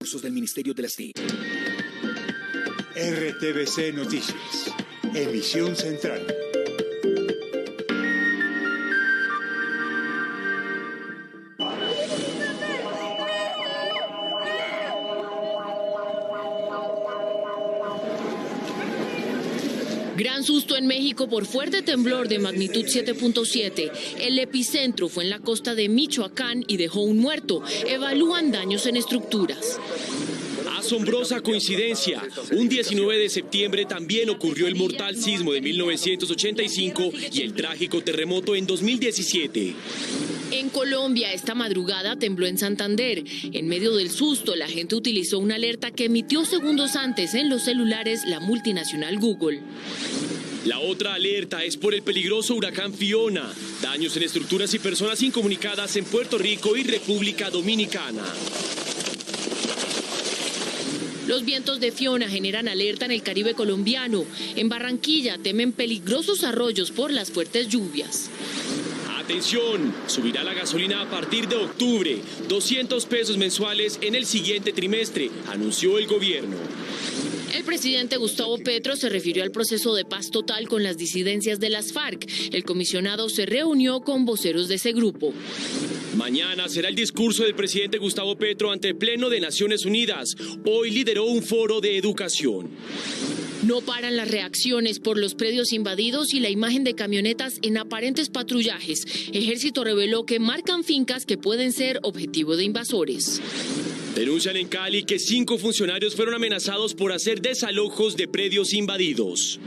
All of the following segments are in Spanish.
Recursos del Ministerio de las TIC. RTBC Noticias. Emisión central. Gran susto en México por fuerte temblor de magnitud 7.7. El epicentro fue en la costa de Michoacán y dejó un muerto. Evalúan daños en estructuras. Asombrosa coincidencia. Un 19 de septiembre también ocurrió el mortal sismo de 1985 y el trágico terremoto en 2017. En Colombia, esta madrugada tembló en Santander. En medio del susto, la gente utilizó una alerta que emitió segundos antes en los celulares la multinacional Google. La otra alerta es por el peligroso huracán Fiona. Daños en estructuras y personas incomunicadas en Puerto Rico y República Dominicana. Los vientos de Fiona generan alerta en el Caribe colombiano. En Barranquilla temen peligrosos arroyos por las fuertes lluvias. Atención, subirá la gasolina a partir de octubre, 200 pesos mensuales en el siguiente trimestre, anunció el gobierno. El presidente Gustavo Petro se refirió al proceso de paz total con las disidencias de las FARC. El comisionado se reunió con voceros de ese grupo. Mañana será el discurso del presidente Gustavo Petro ante el Pleno de Naciones Unidas. Hoy lideró un foro de educación. No paran las reacciones por los predios invadidos y la imagen de camionetas en aparentes patrullajes. Ejército reveló que marcan fincas que pueden ser objetivo de invasores. Denuncian en Cali que 5 funcionarios fueron amenazados por hacer desalojos de predios invadidos.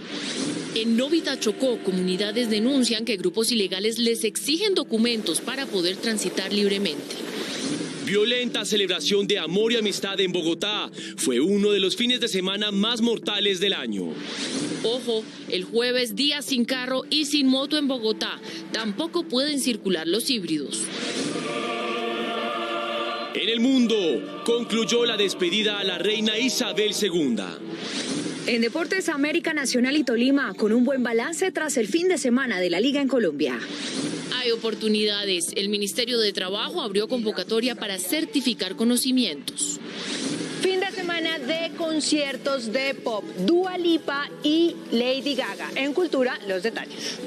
En Novita, Chocó, comunidades denuncian que grupos ilegales les exigen documentos para poder transitar libremente. Violenta celebración de amor y amistad en Bogotá. Fue uno de los fines de semana más mortales del año. Ojo, el jueves día sin carro y sin moto en Bogotá. Tampoco pueden circular los híbridos. En el mundo, concluyó la despedida a la reina Isabel II. En Deportes, América Nacional y Tolima con un buen balance tras el fin de semana de la Liga en Colombia. Hay oportunidades. El Ministerio de Trabajo abrió convocatoria para certificar conocimientos. Fin de semana de conciertos de pop, Dua Lipa y Lady Gaga. En Cultura, los detalles.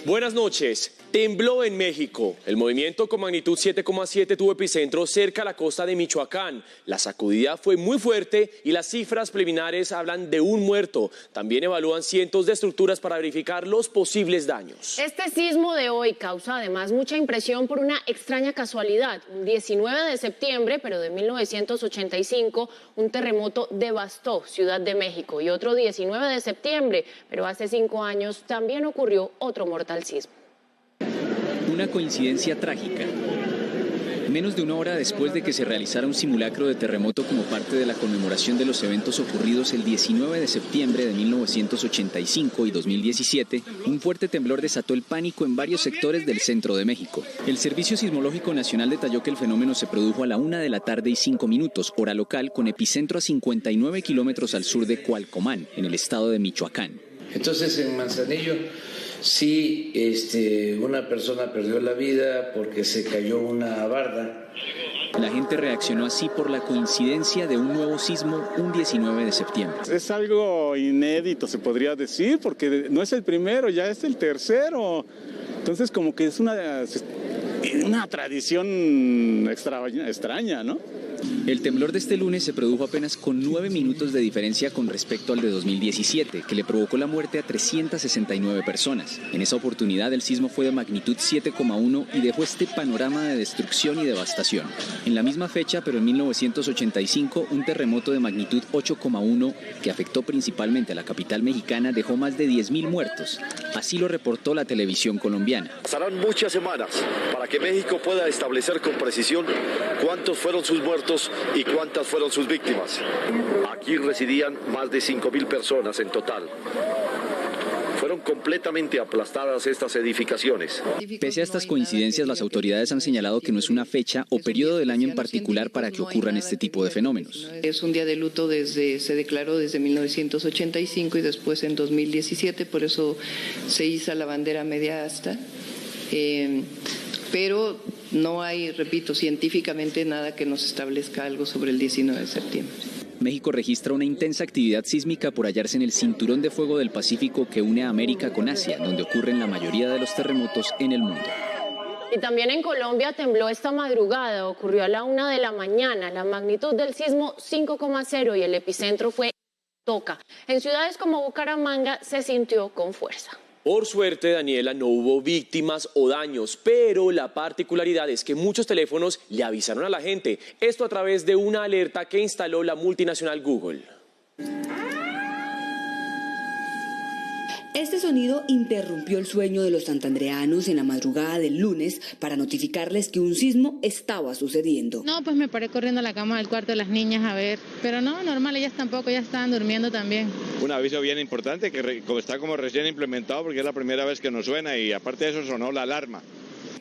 Buenas noches. Tembló en México. El movimiento con magnitud 7,7 tuvo epicentro cerca a la costa de Michoacán. La sacudida fue muy fuerte y las cifras preliminares hablan de un muerto. También evalúan cientos de estructuras para verificar los posibles daños. Este sismo de hoy causa además mucha impresión por una extraña casualidad. Un 19 de septiembre, pero de 1985, un terremoto devastó Ciudad de México. Y otro 19 de septiembre, pero hace 5 años, también ocurrió otro mortal sismo. Una coincidencia trágica. Menos de una hora después de que se realizara un simulacro de terremoto como parte de la conmemoración de los eventos ocurridos el 19 de septiembre de 1985 y 2017, un fuerte temblor desató el pánico en varios sectores del centro de México. El Servicio Sismológico Nacional detalló que el fenómeno se produjo a la 1:05 p.m, hora local, con epicentro a 59 kilómetros al sur de Cualcomán, en el estado de Michoacán. Entonces, en Manzanillo, sí, una persona perdió la vida porque se cayó una barda. La gente reaccionó así por la coincidencia de un nuevo sismo un 19 de septiembre. Es algo inédito, se podría decir, porque no es el primero, ya es el tercero. Entonces, como que es una tradición extraña, ¿no? El temblor de este lunes se produjo apenas con 9 minutos de diferencia con respecto al de 2017, que le provocó la muerte a 369 personas. En esa oportunidad el sismo fue de magnitud 7,1 y dejó este panorama de destrucción y devastación. En la misma fecha, pero en 1985, un terremoto de magnitud 8,1 que afectó principalmente a la capital mexicana dejó más de 10.000 muertos. Así lo reportó la televisión colombiana. Pasarán muchas semanas para que México pueda establecer con precisión cuántos fueron sus muertos y cuántas fueron sus víctimas. Aquí residían más de 5.000 personas en total. Fueron completamente aplastadas estas edificaciones. Pese a estas coincidencias, las autoridades han señalado que no es una fecha o periodo del año en particular para que ocurran este tipo de fenómenos. Es un día de luto se declaró desde 1985 y después en 2017, por eso se iza la bandera media asta. pero no hay, repito, científicamente nada que nos establezca algo sobre el 19 de septiembre. México registra una intensa actividad sísmica por hallarse en el cinturón de fuego del Pacífico que une a América con Asia, donde ocurren la mayoría de los terremotos en el mundo. Y también en Colombia tembló esta madrugada, ocurrió a la 1 de la mañana, la magnitud del sismo 5,0 y el epicentro fue Toca. En ciudades como Bucaramanga se sintió con fuerza. Por suerte, Daniela, no hubo víctimas o daños, pero la particularidad es que muchos teléfonos le avisaron a la gente, esto a través de una alerta que instaló la multinacional Google. Este sonido interrumpió el sueño de los santandereanos en la madrugada del lunes para notificarles que un sismo estaba sucediendo. No, pues me paré corriendo a la cama del cuarto de las niñas a ver, pero no, normal, ellas tampoco, ya estaban durmiendo también. Un aviso bien importante que está como recién implementado porque es la primera vez que nos suena y aparte de eso sonó la alarma.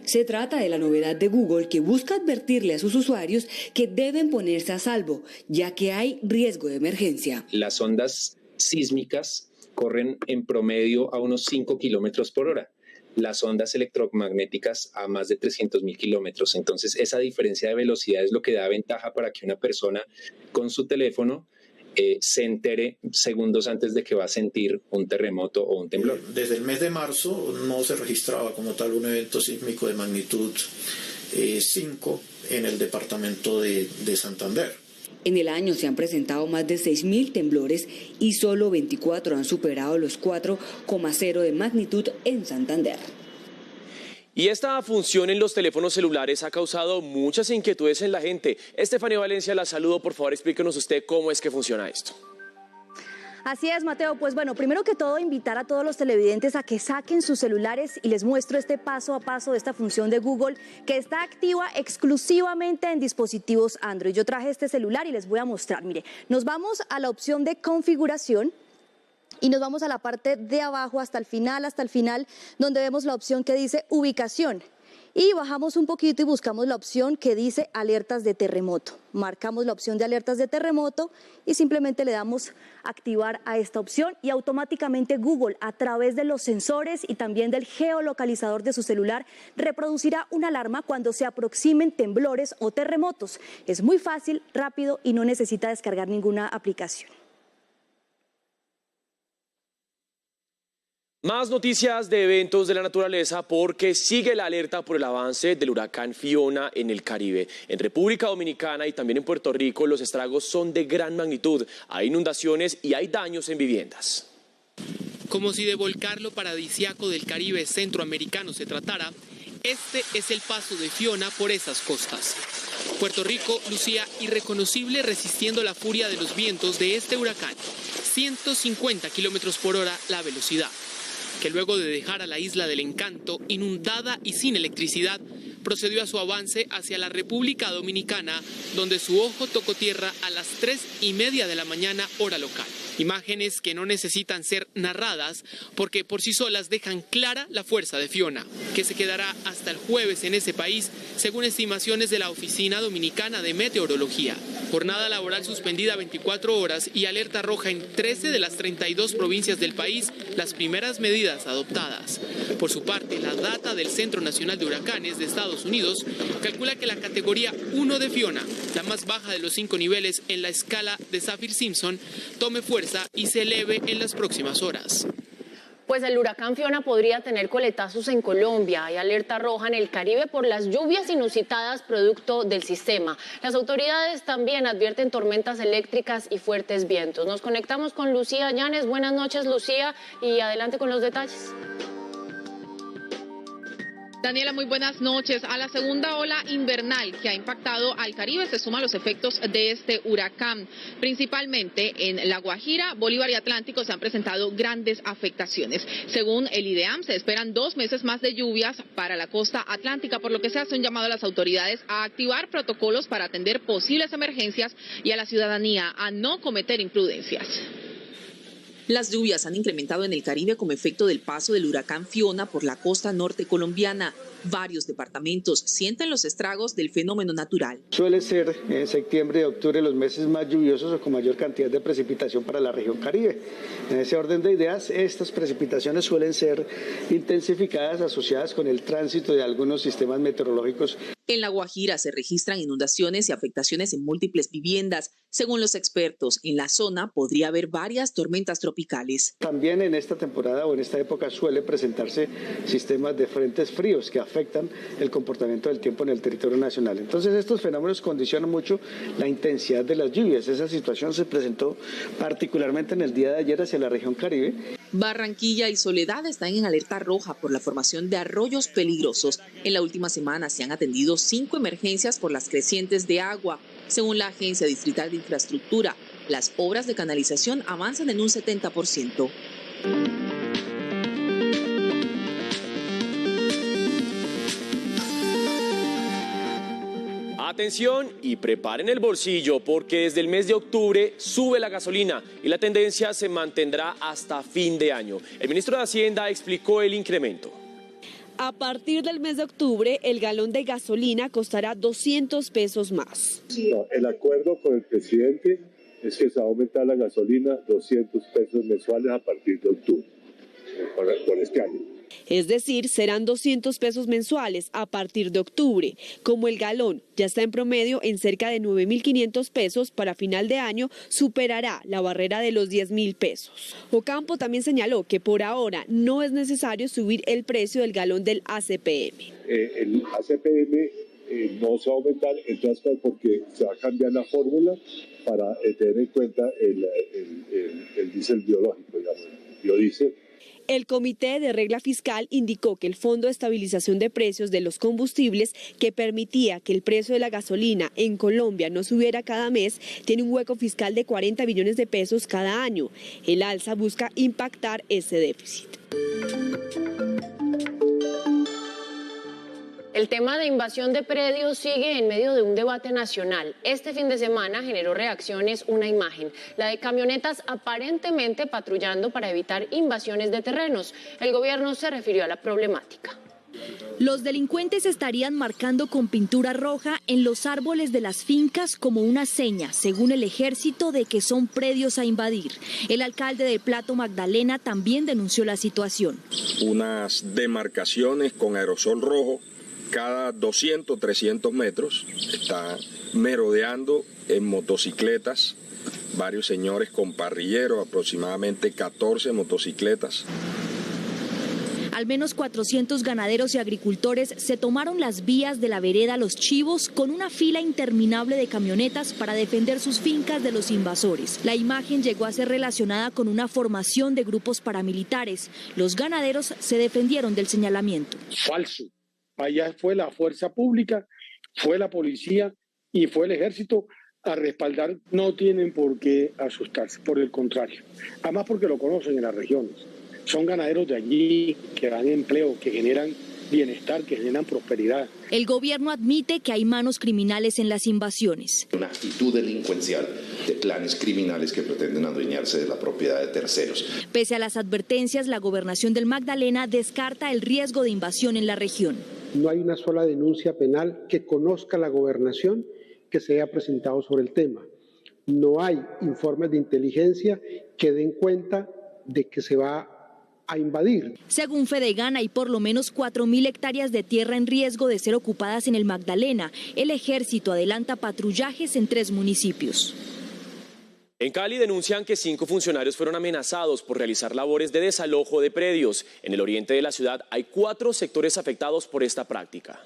Se trata de la novedad de Google que busca advertirle a sus usuarios que deben ponerse a salvo, ya que hay riesgo de emergencia. Las ondas sísmicas corren en promedio a unos 5 kilómetros por hora. Las ondas electromagnéticas a más de 300.000 kilómetros. Entonces, esa diferencia de velocidad es lo que da ventaja para que una persona con su teléfono se entere segundos antes de que va a sentir un terremoto o un temblor. Desde el mes de marzo no se registraba como tal un evento sísmico de magnitud 5 en el departamento de Santander. En el año se han presentado más de 6.000 temblores y solo 24 han superado los 4,0 de magnitud en Santander. Y esta función en los teléfonos celulares ha causado muchas inquietudes en la gente. Estefanía Valencia, la saludo. Por favor, explíquenos usted cómo es que funciona esto. Así es, Mateo. Pues bueno, primero que todo, invitar a todos los televidentes a que saquen sus celulares y les muestro este paso a paso de esta función de Google que está activa exclusivamente en dispositivos Android. Yo traje este celular y les voy a mostrar. Mire, nos vamos a la opción de configuración y nos vamos a la parte de abajo hasta el final, donde vemos la opción que dice ubicación. Y bajamos un poquito y buscamos la opción que dice alertas de terremoto. Marcamos la opción de alertas de terremoto y simplemente le damos activar a esta opción y automáticamente Google, a través de los sensores y también del geolocalizador de su celular, reproducirá una alarma cuando se aproximen temblores o terremotos. Es muy fácil, rápido y no necesita descargar ninguna aplicación. Más noticias de eventos de la naturaleza porque sigue la alerta por el avance del huracán Fiona en el Caribe. En República Dominicana y también en Puerto Rico los estragos son de gran magnitud. Hay inundaciones y hay daños en viviendas. Como si de volcar lo paradisíaco del Caribe centroamericano se tratara, este es el paso de Fiona por esas costas. Puerto Rico lucía irreconocible resistiendo la furia de los vientos de este huracán. 150 kilómetros por hora la velocidad, que luego de dejar a la isla del Encanto inundada y sin electricidad, procedió a su avance hacia la República Dominicana, donde su ojo tocó tierra a las 3:30 de la mañana, hora local. Imágenes que no necesitan ser narradas porque por sí solas dejan clara la fuerza de Fiona, que se quedará hasta el jueves en ese país, según estimaciones de la Oficina Dominicana de Meteorología. Jornada laboral suspendida 24 horas y alerta roja en 13 de las 32 provincias del país, las primeras medidas adoptadas. Por su parte, la data del Centro Nacional de Huracanes de Estados Unidos calcula que la categoría 1 de Fiona, la más baja de los 5 niveles en la escala de Saffir-Simpson, tome fuerza y se eleve en las próximas horas. Pues el huracán Fiona podría tener coletazos en Colombia. Hay alerta roja en el Caribe por las lluvias inusitadas producto del sistema. Las autoridades también advierten tormentas eléctricas y fuertes vientos. Nos conectamos con Lucía Llanes. Buenas noches, Lucía, y adelante con los detalles. Daniela, muy buenas noches. A la segunda ola invernal que ha impactado al Caribe se suman los efectos de este huracán. Principalmente en La Guajira, Bolívar y Atlántico se han presentado grandes afectaciones. Según el IDEAM, se esperan 2 meses más de lluvias para la costa atlántica, por lo que se hace un llamado a las autoridades a activar protocolos para atender posibles emergencias y a la ciudadanía a no cometer imprudencias. Las lluvias han incrementado en el Caribe como efecto del paso del huracán Fiona por la costa norte colombiana. Varios departamentos sienten los estragos del fenómeno natural. Suele ser en septiembre y octubre los meses más lluviosos o con mayor cantidad de precipitación para la región Caribe. En ese orden de ideas, estas precipitaciones suelen ser intensificadas asociadas con el tránsito de algunos sistemas meteorológicos. En La Guajira se registran inundaciones y afectaciones en múltiples viviendas. Según los expertos, en la zona podría haber varias tormentas tropicales. También en esta temporada o en esta época suele presentarse sistemas de frentes fríos que afectan el comportamiento del tiempo en el territorio nacional. Entonces estos fenómenos condicionan mucho la intensidad de las lluvias. Esa situación se presentó particularmente en el día de ayer hacia la región Caribe. Barranquilla y Soledad están en alerta roja por la formación de arroyos peligrosos. En la última semana se han atendido 5 emergencias por las crecientes de agua. Según la Agencia Distrital de Infraestructura, las obras de canalización avanzan en un 70%. Atención y preparen el bolsillo porque desde el mes de octubre sube la gasolina y la tendencia se mantendrá hasta fin de año. El ministro de Hacienda explicó el incremento. A partir del mes de octubre, el galón de gasolina costará 200 pesos más. No, el acuerdo con el presidente es que se va a aumentar la gasolina 200 pesos mensuales a partir de octubre, por este año. Es decir, serán 200 pesos mensuales a partir de octubre. Como el galón ya está en promedio en cerca de 9.500 pesos, para final de año superará la barrera de los 10.000 pesos. Ocampo también señaló que por ahora no es necesario subir el precio del galón del ACPM. El ACPM no se va a aumentar en transporte porque se va a cambiar la fórmula para tener en cuenta el diésel biológico, digamos, el biodiesel. El Comité de Regla Fiscal indicó que el Fondo de Estabilización de Precios de los Combustibles, que permitía que el precio de la gasolina en Colombia no subiera cada mes, tiene un hueco fiscal de 40 billones de pesos cada año. El alza busca impactar ese déficit. El tema de invasión de predios sigue en medio de un debate nacional. Este fin de semana generó reacciones una imagen, la de camionetas aparentemente patrullando para evitar invasiones de terrenos. El gobierno se refirió a la problemática. Los delincuentes estarían marcando con pintura roja en los árboles de las fincas como una seña, según el ejército, de que son predios a invadir. El alcalde de Plato, Magdalena, también denunció la situación. Unas demarcaciones con aerosol rojo cada 200, 300 metros, está merodeando en motocicletas, varios señores con parrilleros, aproximadamente 14 motocicletas. Al menos 400 ganaderos y agricultores se tomaron las vías de la vereda Los Chivos con una fila interminable de camionetas para defender sus fincas de los invasores. La imagen llegó a ser relacionada con una formación de grupos paramilitares. Los ganaderos se defendieron del señalamiento. Falso. Allá fue la fuerza pública, fue la policía y fue el ejército a respaldar. No tienen por qué asustarse, por el contrario. Además porque lo conocen en las regiones. Son ganaderos de allí que dan empleo, que generan bienestar, que generan prosperidad. El gobierno admite que hay manos criminales en las invasiones. Una actitud delincuencial de clanes criminales que pretenden adueñarse de la propiedad de terceros. Pese a las advertencias, la gobernación del Magdalena descarta el riesgo de invasión en la región. No hay una sola denuncia penal que conozca la gobernación que se haya presentado sobre el tema. No hay informes de inteligencia que den cuenta de que se va a invadir. Según Fedegan, hay por lo menos 4.000 hectáreas de tierra en riesgo de ser ocupadas en el Magdalena. El ejército adelanta patrullajes en 3 municipios. En Cali denuncian que 5 funcionarios fueron amenazados por realizar labores de desalojo de predios. En el oriente de la ciudad hay 4 sectores afectados por esta práctica.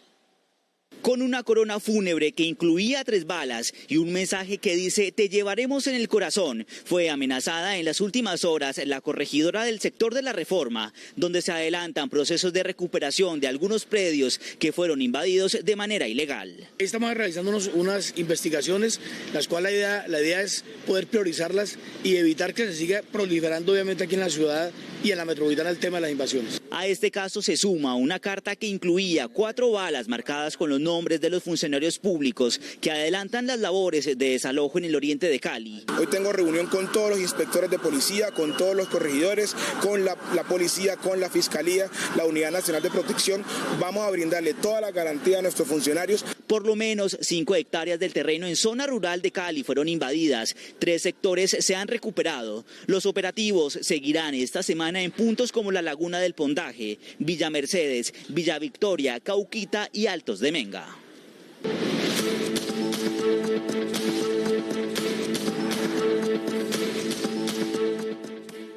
Con una corona fúnebre que incluía 3 balas y un mensaje que dice "te llevaremos en el corazón", fue amenazada en las últimas horas la corregidora del sector de la Reforma, donde se adelantan procesos de recuperación de algunos predios que fueron invadidos de manera ilegal. Estamos realizando unas investigaciones, las cuales la idea es poder priorizarlas y evitar que se siga proliferando obviamente aquí en la ciudad y en la metropolitana el tema de las invasiones. A este caso se suma una carta que incluía 4 balas marcadas con los nombres de los funcionarios públicos que adelantan las labores de desalojo en el oriente de Cali. Hoy tengo reunión con todos los inspectores de policía, con todos los corregidores, con la policía, con la fiscalía, la Unidad Nacional de Protección. Vamos a brindarle toda la garantía a nuestros funcionarios. Por lo menos 5 hectáreas del terreno en zona rural de Cali fueron invadidas. 3 sectores se han recuperado. Los operativos seguirán esta semana en puntos como la Laguna del Pondaje, Villa Mercedes, Villa Victoria, Cauquita y Altos de Menga.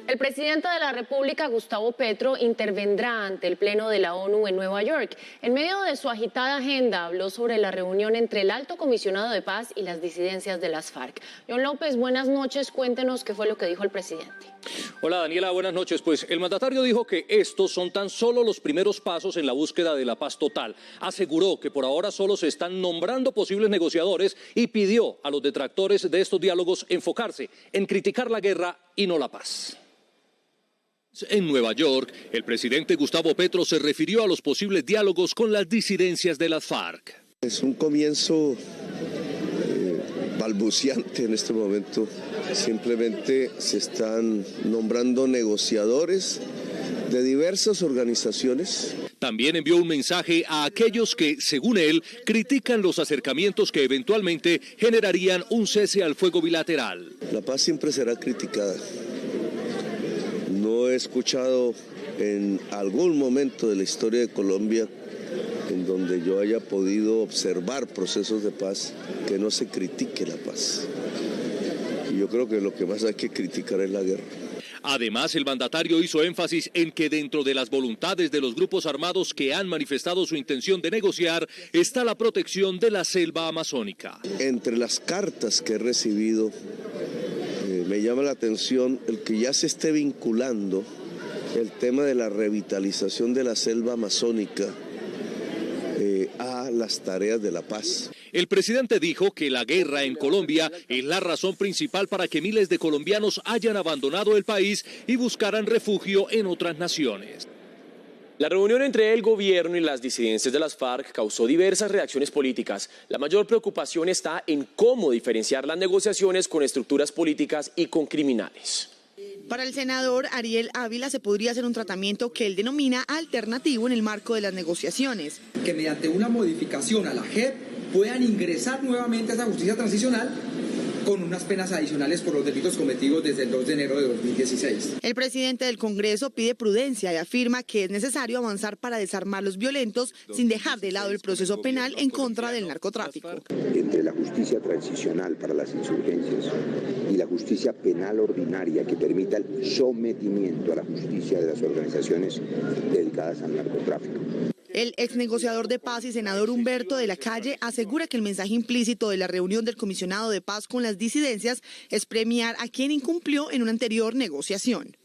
El presidente de la República, Gustavo Petro, intervendrá ante el Pleno de la ONU en Nueva York. En medio de su agitada agenda, habló sobre la reunión entre el Alto Comisionado de Paz y las disidencias de las FARC. John López, buenas noches. Cuéntenos qué fue lo que dijo el presidente. Hola Daniela, buenas noches. Pues el mandatario dijo que estos son tan solo los primeros pasos en la búsqueda de la paz total. Aseguró que por ahora solo se están nombrando posibles negociadores y pidió a los detractores de estos diálogos enfocarse en criticar la guerra y no la paz. En Nueva York, el presidente Gustavo Petro se refirió a los posibles diálogos con las disidencias de las FARC. Es un comienzo balbuciante en este momento. Simplemente se están nombrando negociadores de diversas organizaciones. También envió un mensaje a aquellos que, según él, critican los acercamientos que eventualmente generarían un cese al fuego bilateral. La paz siempre será criticada. No he escuchado en algún momento de la historia de Colombia en donde yo haya podido observar procesos de paz que no se critique la paz. Y yo creo que lo que más hay que criticar es la guerra. Además, el mandatario hizo énfasis en que dentro de las voluntades de los grupos armados que han manifestado su intención de negociar está la protección de la selva amazónica. Entre las cartas que he recibido, me llama la atención el que ya se esté vinculando el tema de la revitalización de la selva amazónica a las tareas de la paz. El presidente dijo que la guerra en Colombia es la razón principal para que miles de colombianos hayan abandonado el país y buscaran refugio en otras naciones. La reunión entre el gobierno y las disidencias de las FARC causó diversas reacciones políticas. La mayor preocupación está en cómo diferenciar las negociaciones con estructuras políticas y con criminales. Para el senador Ariel Ávila se podría hacer un tratamiento que él denomina alternativo en el marco de las negociaciones. Que mediante una modificación a la JEP puedan ingresar nuevamente a esa justicia transicional con unas penas adicionales por los delitos cometidos desde el 2 de enero de 2016. El presidente del Congreso pide prudencia y afirma que es necesario avanzar para desarmar los violentos sin dejar de lado el proceso penal en contra del narcotráfico. Entre la justicia transicional para las insurgencias y la justicia penal ordinaria que permita el sometimiento a la justicia de las organizaciones dedicadas al narcotráfico. El ex negociador de paz y senador Humberto de la Calle asegura que el mensaje implícito de la reunión del comisionado de paz con las disidencias es premiar a quien incumplió en una anterior negociación.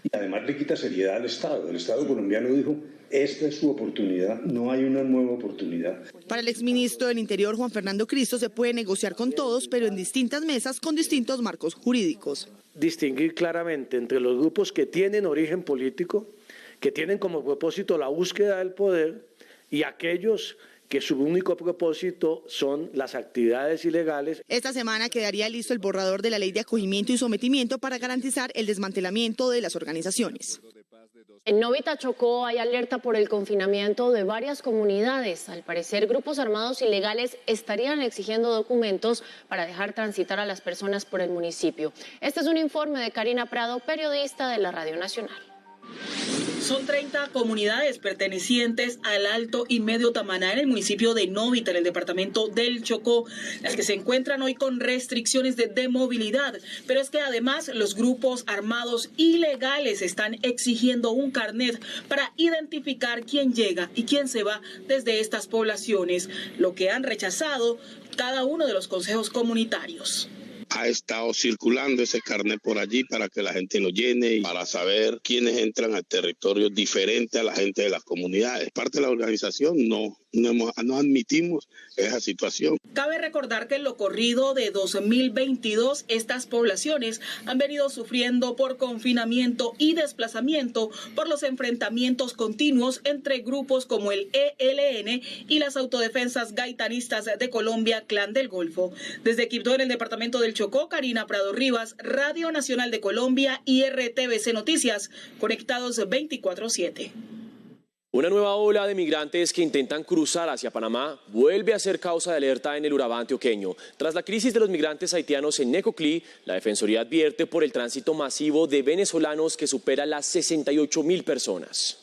Y además le quita seriedad al Estado. El Estado colombiano dijo, esta es su oportunidad, no hay una nueva oportunidad. Para el exministro del Interior, Juan Fernando Cristo, se puede negociar con todos, pero en distintas mesas con distintos marcos jurídicos. Distinguir claramente entre los grupos que tienen origen político, que tienen como propósito la búsqueda del poder, y aquellos que su único propósito son las actividades ilegales. Esta semana quedaría listo el borrador de la ley de acogimiento y sometimiento para garantizar el desmantelamiento de las organizaciones. En Novita, Chocó, hay alerta por el confinamiento de varias comunidades. Al parecer, grupos armados ilegales estarían exigiendo documentos para dejar transitar a las personas por el municipio. Este es un informe de Karina Prado, periodista de la Radio Nacional. Son 30 comunidades pertenecientes al Alto y Medio Tamaná en el municipio de Novita, en el departamento del Chocó, las que se encuentran hoy con restricciones de movilidad. Pero es que además los grupos armados ilegales están exigiendo un carnet para identificar quién llega y quién se va desde estas poblaciones, lo que han rechazado cada uno de los consejos comunitarios. Ha estado circulando ese carnet por allí para que la gente lo llene y para saber quiénes entran al territorio diferente a la gente de las comunidades. Parte de la organización no no admitimos esa situación. Cabe recordar que en lo corrido de 2022 estas poblaciones han venido sufriendo por confinamiento y desplazamiento por los enfrentamientos continuos entre grupos como el ELN y las autodefensas gaitanistas de Colombia, Clan del Golfo. Desde Quibdó, en el departamento del Chocó, Karina Prado Rivas, Radio Nacional de Colombia y RTVC Noticias, conectados 24/7. Una nueva ola de migrantes que intentan cruzar hacia Panamá vuelve a ser causa de alerta en el Urabá antioqueño. Tras la crisis de los migrantes haitianos en Necoclí, la Defensoría advierte por el tránsito masivo de venezolanos que supera las 68.000 personas.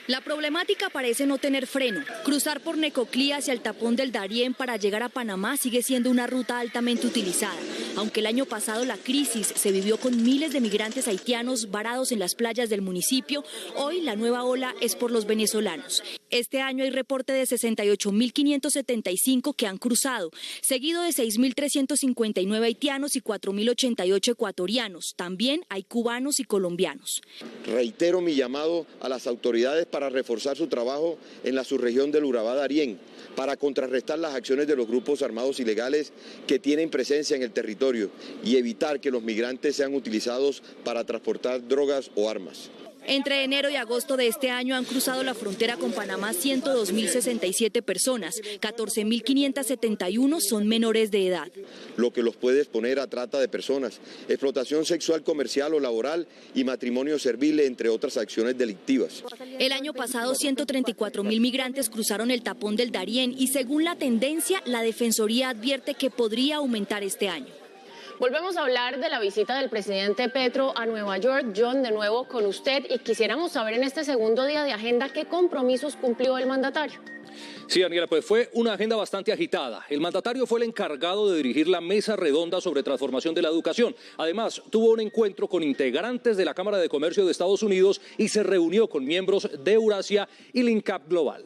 La problemática parece no tener freno. Cruzar por Necoclí hacia el tapón del Darién para llegar a Panamá sigue siendo una ruta altamente utilizada. Aunque el año pasado la crisis se vivió con miles de migrantes haitianos varados en las playas del municipio, hoy la nueva ola es por los venezolanos. Este año hay reporte de 68.575 que han cruzado, seguido de 6.359 haitianos y 4.088 ecuatorianos. También hay cubanos y colombianos. Reitero mi llamado a las autoridades para reforzar su trabajo en la subregión del Urabá Darién, para contrarrestar las acciones de los grupos armados ilegales que tienen presencia en el territorio y evitar que los migrantes sean utilizados para transportar drogas o armas. Entre enero y agosto de este año han cruzado la frontera con Panamá 102.067 personas, 14.571 son menores de edad. Lo que los puede exponer a trata de personas, explotación sexual, comercial o laboral y matrimonio servil, entre otras acciones delictivas. El año pasado 134.000 migrantes cruzaron el tapón del Darién y según la tendencia, la Defensoría advierte que podría aumentar este año. Volvemos a hablar de la visita del presidente Petro a Nueva York. John, de nuevo con usted, y quisiéramos saber en este segundo día de agenda qué compromisos cumplió el mandatario. Sí, Daniela, pues fue una agenda bastante agitada. El mandatario fue el encargado de dirigir la mesa redonda sobre transformación de la educación. Además, tuvo un encuentro con integrantes de la Cámara de Comercio de Estados Unidos y se reunió con miembros de Eurasia y LINCAP Global.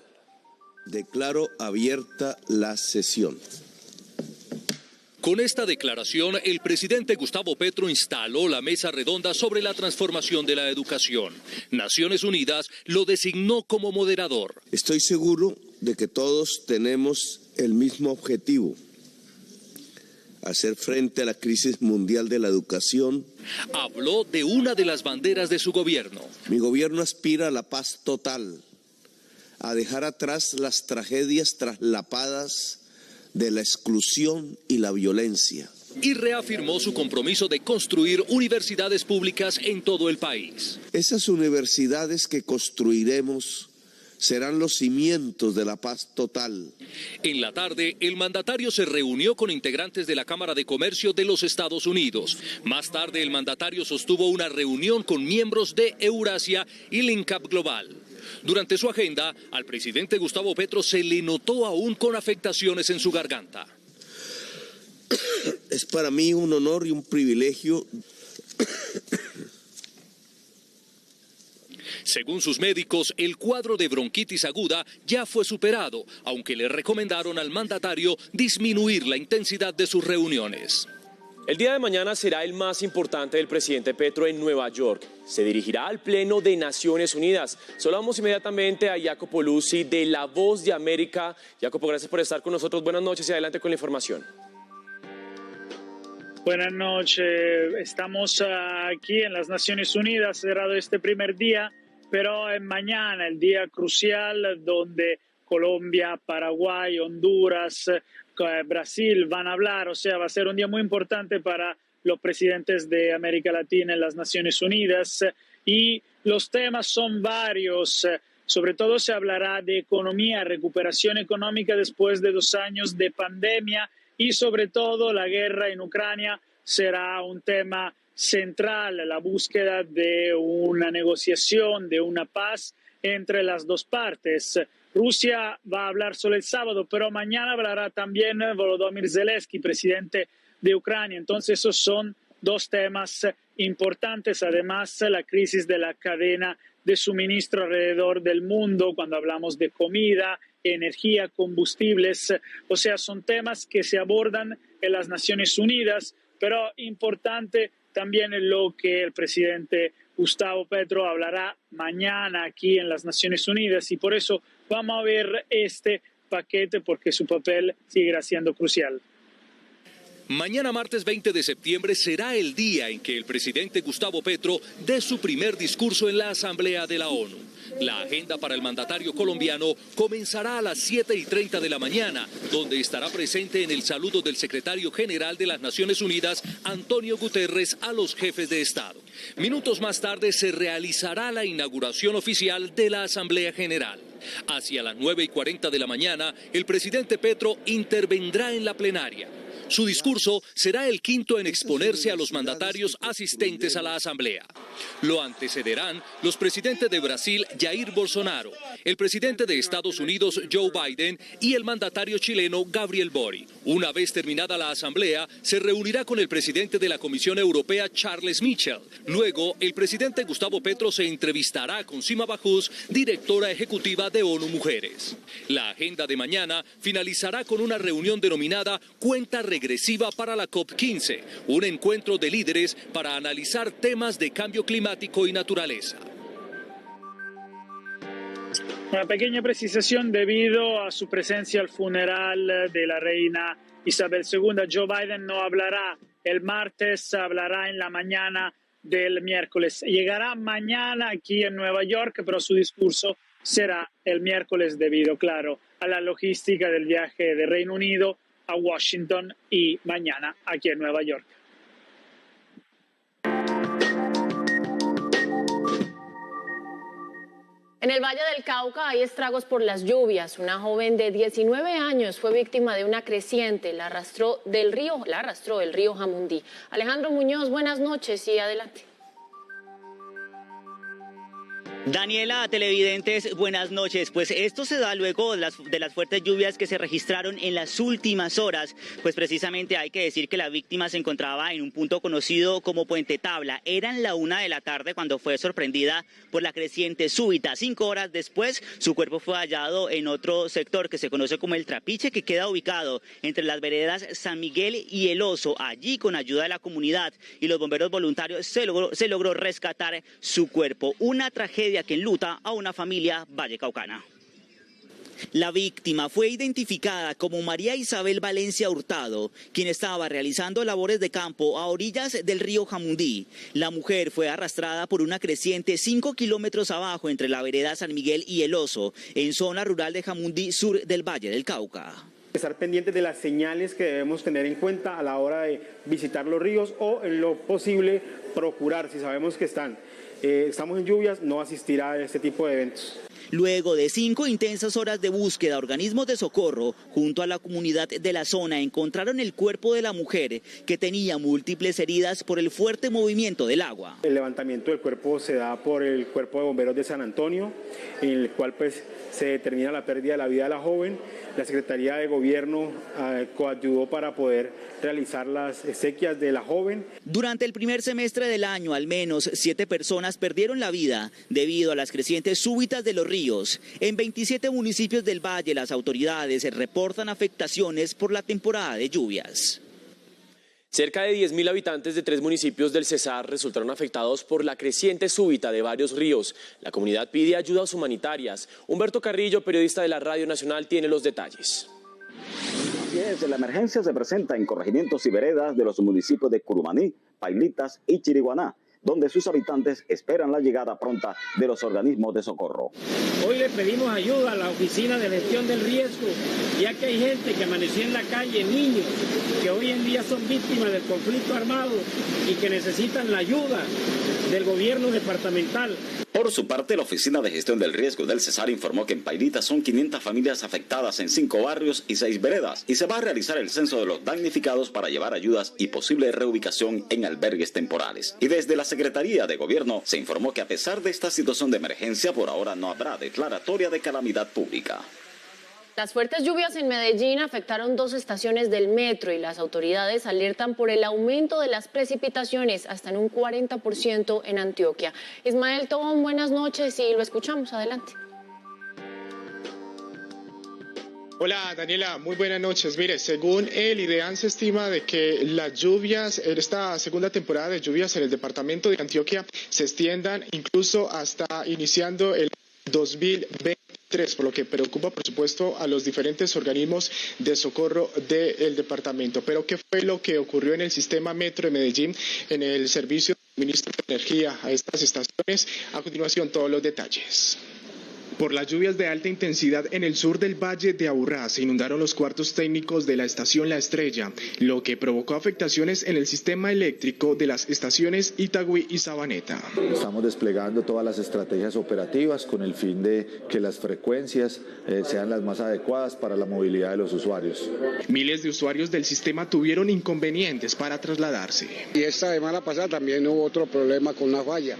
Declaro abierta la sesión. Con esta declaración, el presidente Gustavo Petro instaló la mesa redonda sobre la transformación de la educación. Naciones Unidas lo designó como moderador. Estoy seguro de que todos tenemos el mismo objetivo: hacer frente a la crisis mundial de la educación. Habló de una de las banderas de su gobierno. Mi gobierno aspira a la paz total, a dejar atrás las tragedias traslapadas de la exclusión y la violencia. Y reafirmó su compromiso de construir universidades públicas en todo el país. Esas universidades que construiremos serán los cimientos de la paz total. En la tarde, el mandatario se reunió con integrantes de la Cámara de Comercio de los Estados Unidos. Más tarde, el mandatario sostuvo una reunión con miembros de Eurasia y LINCAP Global. Durante su agenda, al presidente Gustavo Petro se le notó aún con afectaciones en su garganta. Es para mí un honor y un privilegio. Según sus médicos, el cuadro de bronquitis aguda ya fue superado, aunque le recomendaron al mandatario disminuir la intensidad de sus reuniones. El día de mañana será el más importante del presidente Petro en Nueva York. Se dirigirá al Pleno de Naciones Unidas. Saludamos inmediatamente a Jacopo Luzzi de La Voz de América. Jacopo, gracias por estar con nosotros. Buenas noches y adelante con la información. Buenas noches. Estamos aquí en las Naciones Unidas, cerrado este primer día, pero mañana, el día crucial donde Colombia, Paraguay, Honduras, Brasil van a hablar, o sea, va a ser un día muy importante para los presidentes de América Latina en las Naciones Unidas y los temas son varios. Sobre todo se hablará de economía, recuperación económica después de 2 años de pandemia y sobre todo la guerra en Ucrania será un tema central, la búsqueda de una negociación, de una paz entre las dos partes. Rusia va a hablar solo el sábado, pero mañana hablará también Volodymyr Zelensky, presidente de Ucrania. Entonces esos son 2 temas importantes. Además, la crisis de la cadena de suministro alrededor del mundo, cuando hablamos de comida, energía, combustibles. O sea, son temas que se abordan en las Naciones Unidas, pero importante también es lo que el presidente Gustavo Petro hablará mañana aquí en las Naciones Unidas y por eso vamos a ver este paquete porque su papel seguirá siendo crucial. Mañana martes 20 de septiembre será el día en que el presidente Gustavo Petro dé su primer discurso en la Asamblea de la ONU. La agenda para el mandatario colombiano comenzará a las 7:30 de la mañana, donde estará presente en el saludo del secretario general de las Naciones Unidas, Antonio Guterres, a los jefes de Estado. Minutos más tarde se realizará la inauguración oficial de la Asamblea General. Hacia las 9:40 de la mañana, el presidente Petro intervendrá en la plenaria. Su discurso será el quinto en exponerse a los mandatarios asistentes a la Asamblea. Lo antecederán los presidentes de Brasil, Jair Bolsonaro, el presidente de Estados Unidos, Joe Biden, y el mandatario chileno, Gabriel Boric. Una vez terminada la Asamblea, se reunirá con el presidente de la Comisión Europea, Charles Michel. Luego, el presidente Gustavo Petro se entrevistará con Sima Bajous, directora ejecutiva de ONU Mujeres. La agenda de mañana finalizará con una reunión denominada Cuenta Regresiva para la COP15, un encuentro de líderes para analizar temas de cambio climático y naturaleza. Una pequeña precisación debido a su presencia al funeral de la reina Isabel II. Joe Biden no hablará el martes, hablará en la mañana del miércoles. Llegará mañana aquí en Nueva York, pero su discurso será el miércoles debido, claro, a la logística del viaje de Reino Unido a Washington y mañana aquí en Nueva York. En el Valle del Cauca hay estragos por las lluvias. Una joven de 19 años fue víctima de una creciente. La arrastró el río Jamundí. Alejandro Muñoz, buenas noches y adelante. Daniela, televidentes, buenas noches. Pues esto se da luego de las fuertes lluvias que se registraron en las últimas horas. Pues precisamente hay que decir que la víctima se encontraba en un punto conocido como Puente Tabla. Eran la 1 de la tarde cuando fue sorprendida por la creciente súbita. 5 horas después, su cuerpo fue hallado en otro sector que se conoce como el Trapiche, que queda ubicado entre las veredas San Miguel y El Oso. Allí, con ayuda de la comunidad y los bomberos voluntarios, se logró rescatar su cuerpo. Una tragedia que enluta a una familia vallecaucana. La víctima fue identificada como María Isabel Valencia Hurtado, quien estaba realizando labores de campo a orillas del río Jamundí. La mujer fue arrastrada por una creciente 5 kilómetros abajo entre la vereda San Miguel y El Oso, en zona rural de Jamundí, sur del Valle del Cauca. Estar pendientes de las señales que debemos tener en cuenta a la hora de visitar los ríos o en lo posible procurar, si sabemos que estamos en lluvias, no asistir a este tipo de eventos. Luego de 5 intensas horas de búsqueda, organismos de socorro junto a la comunidad de la zona encontraron el cuerpo de la mujer, que tenía múltiples heridas por el fuerte movimiento del agua. El levantamiento del cuerpo se da por el Cuerpo de Bomberos de San Antonio, en el cual se determina la pérdida de la vida de la joven. La Secretaría de Gobierno coayudó para poder realizar las exequias de la joven. Durante el primer semestre del año, al menos 7 personas perdieron la vida debido a las crecientes súbitas de los ríos. En 27 municipios del Valle, las autoridades reportan afectaciones por la temporada de lluvias. Cerca de 10.000 habitantes de 3 municipios del Cesar resultaron afectados por la creciente súbita de varios ríos. La comunidad pide ayudas humanitarias. Humberto Carrillo, periodista de la Radio Nacional, tiene los detalles. Así es, la emergencia se presenta en corregimientos y veredas de los municipios de Curumaní, Pailitas y Chiriguaná, donde sus habitantes esperan la llegada pronta de los organismos de socorro. Hoy le pedimos ayuda a la Oficina de Gestión del Riesgo, ya que hay gente que amaneció en la calle, niños, que hoy en día son víctimas del conflicto armado y que necesitan la ayuda del gobierno departamental. Por su parte, la Oficina de Gestión del Riesgo del Cesar informó que en Pailitas son 500 familias afectadas en 5 barrios y 6 veredas, y se va a realizar el censo de los damnificados para llevar ayudas y posible reubicación en albergues temporales. Y desde la Secretaría de Gobierno se informó que a pesar de esta situación de emergencia, por ahora no habrá declaratoria de calamidad pública. Las fuertes lluvias en Medellín afectaron 2 estaciones del metro y las autoridades alertan por el aumento de las precipitaciones hasta en un 40% en Antioquia. Ismael Tobón, buenas noches y lo escuchamos. Adelante. Hola Daniela, muy buenas noches. Mire, según el IDEAN se estima de que las lluvias, esta segunda temporada de lluvias en el departamento de Antioquia se extiendan incluso hasta iniciando el 2020. por lo que preocupa, por supuesto, a los diferentes organismos de socorro del departamento. Pero ¿qué fue lo que ocurrió en el sistema Metro de Medellín, en el servicio de suministro de energía a estas estaciones? A continuación, todos los detalles. Por las lluvias de alta intensidad en el sur del Valle de Aburrá se inundaron los cuartos técnicos de la estación La Estrella, lo que provocó afectaciones en el sistema eléctrico de las estaciones Itagüí y Sabaneta. Estamos desplegando todas las estrategias operativas con el fin de que las frecuencias sean las más adecuadas para la movilidad de los usuarios. Miles de usuarios del sistema tuvieron inconvenientes para trasladarse. Y esta semana pasada también hubo otro problema con una falla,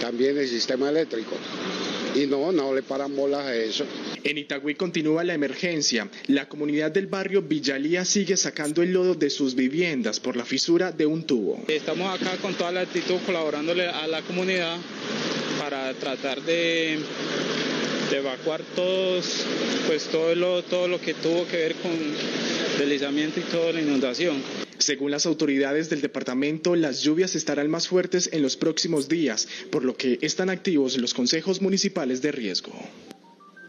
también el sistema eléctrico. Y no le paran bolas a eso. En Itagüí continúa la emergencia. La comunidad del barrio Villalía sigue sacando el lodo de sus viviendas por la fisura de un tubo. Estamos acá con toda la actitud colaborándole a la comunidad para tratar de evacuar todo lo que tuvo que ver con deslizamiento y toda la inundación. Según las autoridades del departamento, las lluvias estarán más fuertes en los próximos días, por lo que están activos los consejos municipales de riesgo.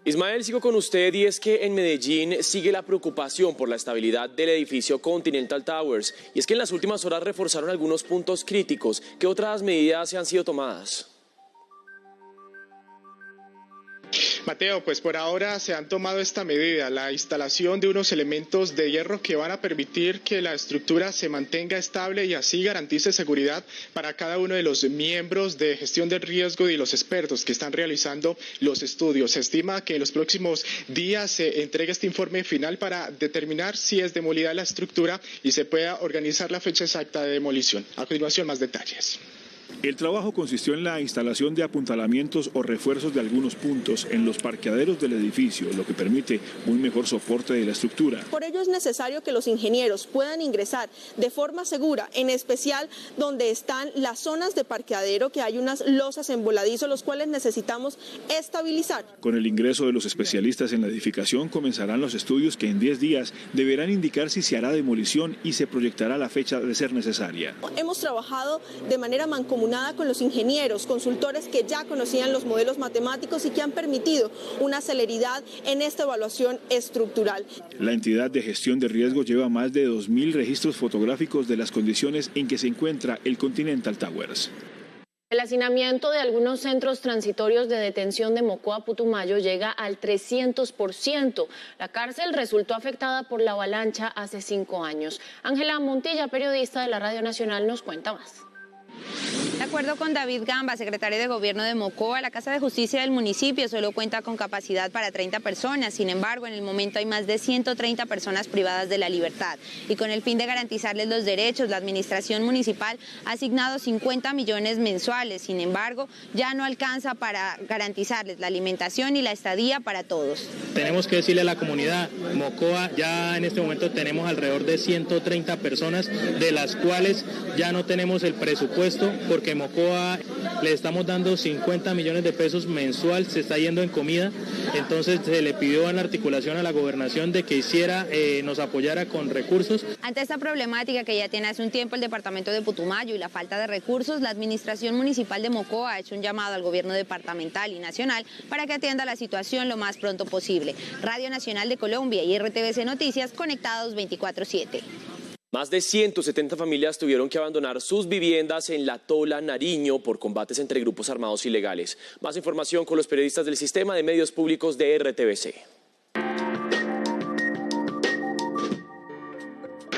Ismael, sigo con usted y es que en Medellín sigue la preocupación por la estabilidad del edificio Continental Towers. Y es que en las últimas horas reforzaron algunos puntos críticos. ¿Qué otras medidas se han sido tomadas? Mateo, pues por ahora se han tomado esta medida, la instalación de unos elementos de hierro que van a permitir que la estructura se mantenga estable y así garantice seguridad para cada uno de los miembros de gestión del riesgo y los expertos que están realizando los estudios. Se estima que en los próximos días se entregue este informe final para determinar si es demolida la estructura y se pueda organizar la fecha exacta de demolición. A continuación, más detalles. El trabajo consistió en la instalación de apuntalamientos o refuerzos de algunos puntos en los parqueaderos del edificio, lo que permite un mejor soporte de la estructura. Por ello es necesario que los ingenieros puedan ingresar de forma segura, en especial donde están las zonas de parqueadero, que hay unas losas en voladizo, los cuales necesitamos estabilizar. Con el ingreso de los especialistas en la edificación comenzarán los estudios que en 10 días deberán indicar si se hará demolición y se proyectará la fecha de ser necesaria. Hemos trabajado de manera mancomunada con los ingenieros, consultores que ya conocían los modelos matemáticos y que han permitido una celeridad en esta evaluación estructural. La entidad de gestión de riesgo lleva más de 2.000 registros fotográficos de las condiciones en que se encuentra el Continental Towers. El hacinamiento de algunos centros transitorios de detención de Mocoa, Putumayo, llega al 300%. La cárcel resultó afectada por la avalancha hace 5 años. Ángela Montilla, periodista de la Radio Nacional, nos cuenta más. De acuerdo con David Gamba, secretario de Gobierno de Mocoa, la Casa de Justicia del municipio solo cuenta con capacidad para 30 personas. Sin embargo, en el momento hay más de 130 personas privadas de la libertad. Y con el fin de garantizarles los derechos, la administración municipal ha asignado 50 millones mensuales. Sin embargo, ya no alcanza para garantizarles la alimentación y la estadía para todos. Tenemos que decirle a la comunidad, Mocoa ya en este momento tenemos alrededor de 130 personas, de las cuales ya no tenemos el presupuesto, porque Mocoa le estamos dando 50 millones de pesos mensual, se está yendo en comida. Entonces se le pidió en la articulación a la gobernación de que nos apoyara con recursos. Ante esta problemática que ya tiene hace un tiempo el departamento de Putumayo y la falta de recursos, la administración municipal de Mocoa ha hecho un llamado al gobierno departamental y nacional para que atienda la situación lo más pronto posible. Radio Nacional de Colombia y RTVC Noticias, conectados 24/7. Más de 170 familias tuvieron que abandonar sus viviendas en La Tola, Nariño, por combates entre grupos armados ilegales. Más información con los periodistas del Sistema de Medios Públicos de RTVC.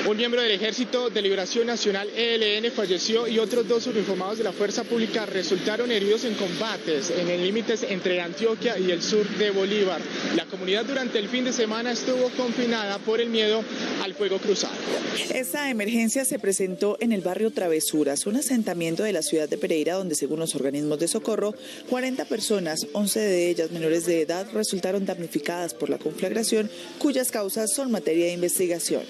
Un miembro del Ejército de Liberación Nacional, ELN, falleció y otros 2 uniformados de la Fuerza Pública resultaron heridos en combates en el límites entre Antioquia y el sur de Bolívar. La comunidad durante el fin de semana estuvo confinada por el miedo al fuego cruzado. Esta emergencia se presentó en el barrio Travesuras, un asentamiento de la ciudad de Pereira, donde según los organismos de socorro, 40 personas, 11 de ellas menores de edad, resultaron damnificadas por la conflagración, cuyas causas son materia de investigación.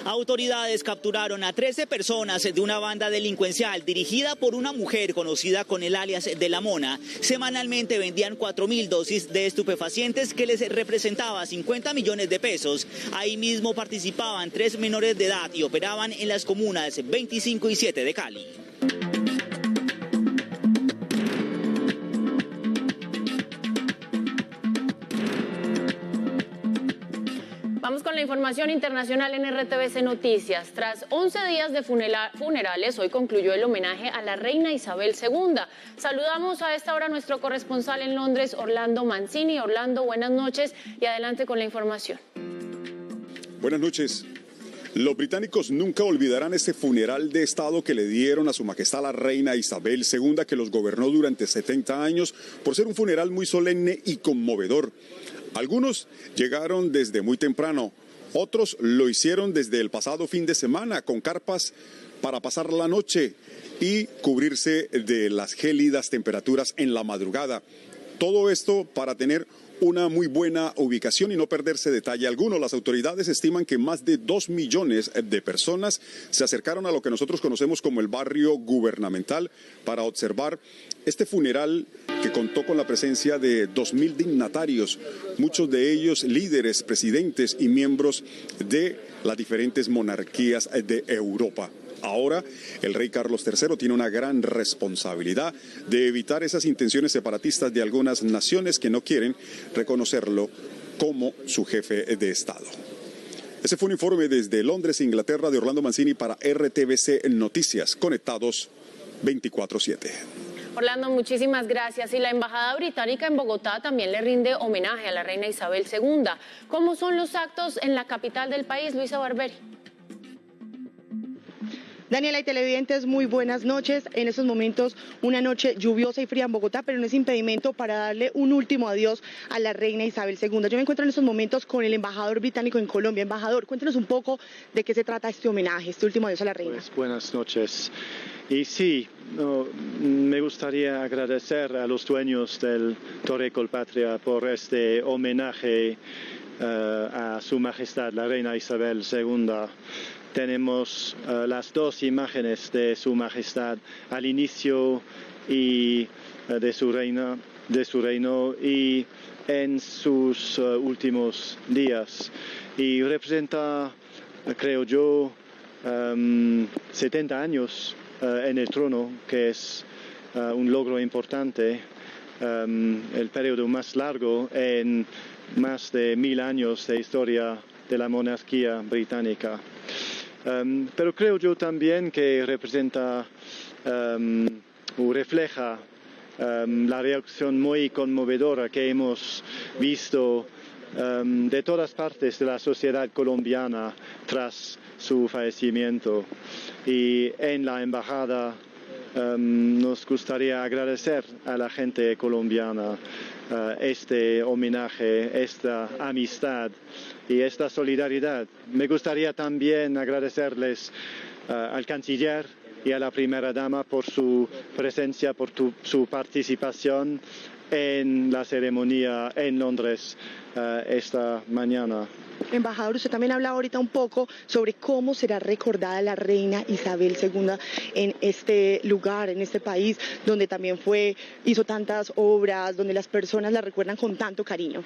Autoridades capturaron a 13 personas de una banda delincuencial dirigida por una mujer conocida con el alias de La Mona. Semanalmente vendían 4.000 dosis de estupefacientes que les representaba 50 millones de pesos. Ahí mismo participaban 3 menores de edad y operaban en las comunas 25 y 7 de Cali. la información internacional en RTVC Noticias. Tras 11 días de funerales, hoy concluyó el homenaje a la reina Isabel II. Saludamos a esta hora a nuestro corresponsal en Londres, Orlando Mancini. Orlando, buenas noches y adelante con la información. Buenas noches. Los británicos nunca olvidarán ese funeral de Estado que le dieron a su majestad la reina Isabel II, que los gobernó durante 70 años, por ser un funeral muy solemne y conmovedor. Algunos llegaron desde muy temprano, otros lo hicieron desde el pasado fin de semana con carpas para pasar la noche y cubrirse de las gélidas temperaturas en la madrugada. Todo esto para tener una muy buena ubicación y no perderse detalle alguno. Las autoridades estiman que más de 2 millones de personas se acercaron a lo que nosotros conocemos como el barrio gubernamental para observar este funeral que contó con la presencia de 2.000 dignatarios, muchos de ellos líderes, presidentes y miembros de las diferentes monarquías de Europa. Ahora, el rey Carlos III tiene una gran responsabilidad de evitar esas intenciones separatistas de algunas naciones que no quieren reconocerlo como su jefe de Estado. Ese fue un informe desde Londres, Inglaterra, de Orlando Mancini para RTVC Noticias, conectados 24/7. Orlando, muchísimas gracias. Y la Embajada Británica en Bogotá también le rinde homenaje a la reina Isabel II. ¿Cómo son los actos en la capital del país, Luisa Barberi? Daniela y televidentes, muy buenas noches. En estos momentos una noche lluviosa y fría en Bogotá, pero no es impedimento para darle un último adiós a la reina Isabel II. Yo me encuentro en estos momentos con el embajador británico en Colombia. Embajador, cuéntenos un poco de qué se trata este homenaje, este último adiós a la reina. Pues, buenas noches. Y sí, me gustaría agradecer a los dueños del Torre Colpatria por este homenaje a su majestad, la reina Isabel II. Tenemos las dos imágenes de su majestad al inicio y de su reino y en sus últimos días. Y representa, creo yo, 70 años en el trono, que es un logro importante, el periodo más largo en más de 1000 años de historia de la monarquía británica. Pero creo yo también que representa o refleja la reacción muy conmovedora que hemos visto de todas partes de la sociedad colombiana tras su fallecimiento. Y en la embajada nos gustaría agradecer a la gente colombiana este homenaje, esta amistad y esta solidaridad. Me gustaría también agradecerles al canciller y a la primera dama por su presencia, por su participación en la ceremonia en Londres esta mañana. Embajador, usted también habla ahorita un poco sobre cómo será recordada la reina Isabel II en este lugar, en este país, donde también hizo tantas obras, donde las personas la recuerdan con tanto cariño.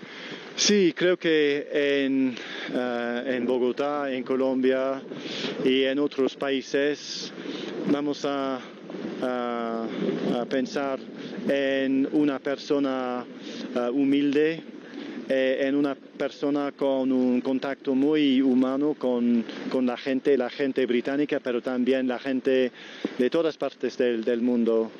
Sí, creo que en Bogotá, en Colombia y en otros países vamos a pensar en una persona humilde, en una persona con un contacto muy humano con la gente británica, pero también la gente de todas partes del mundo.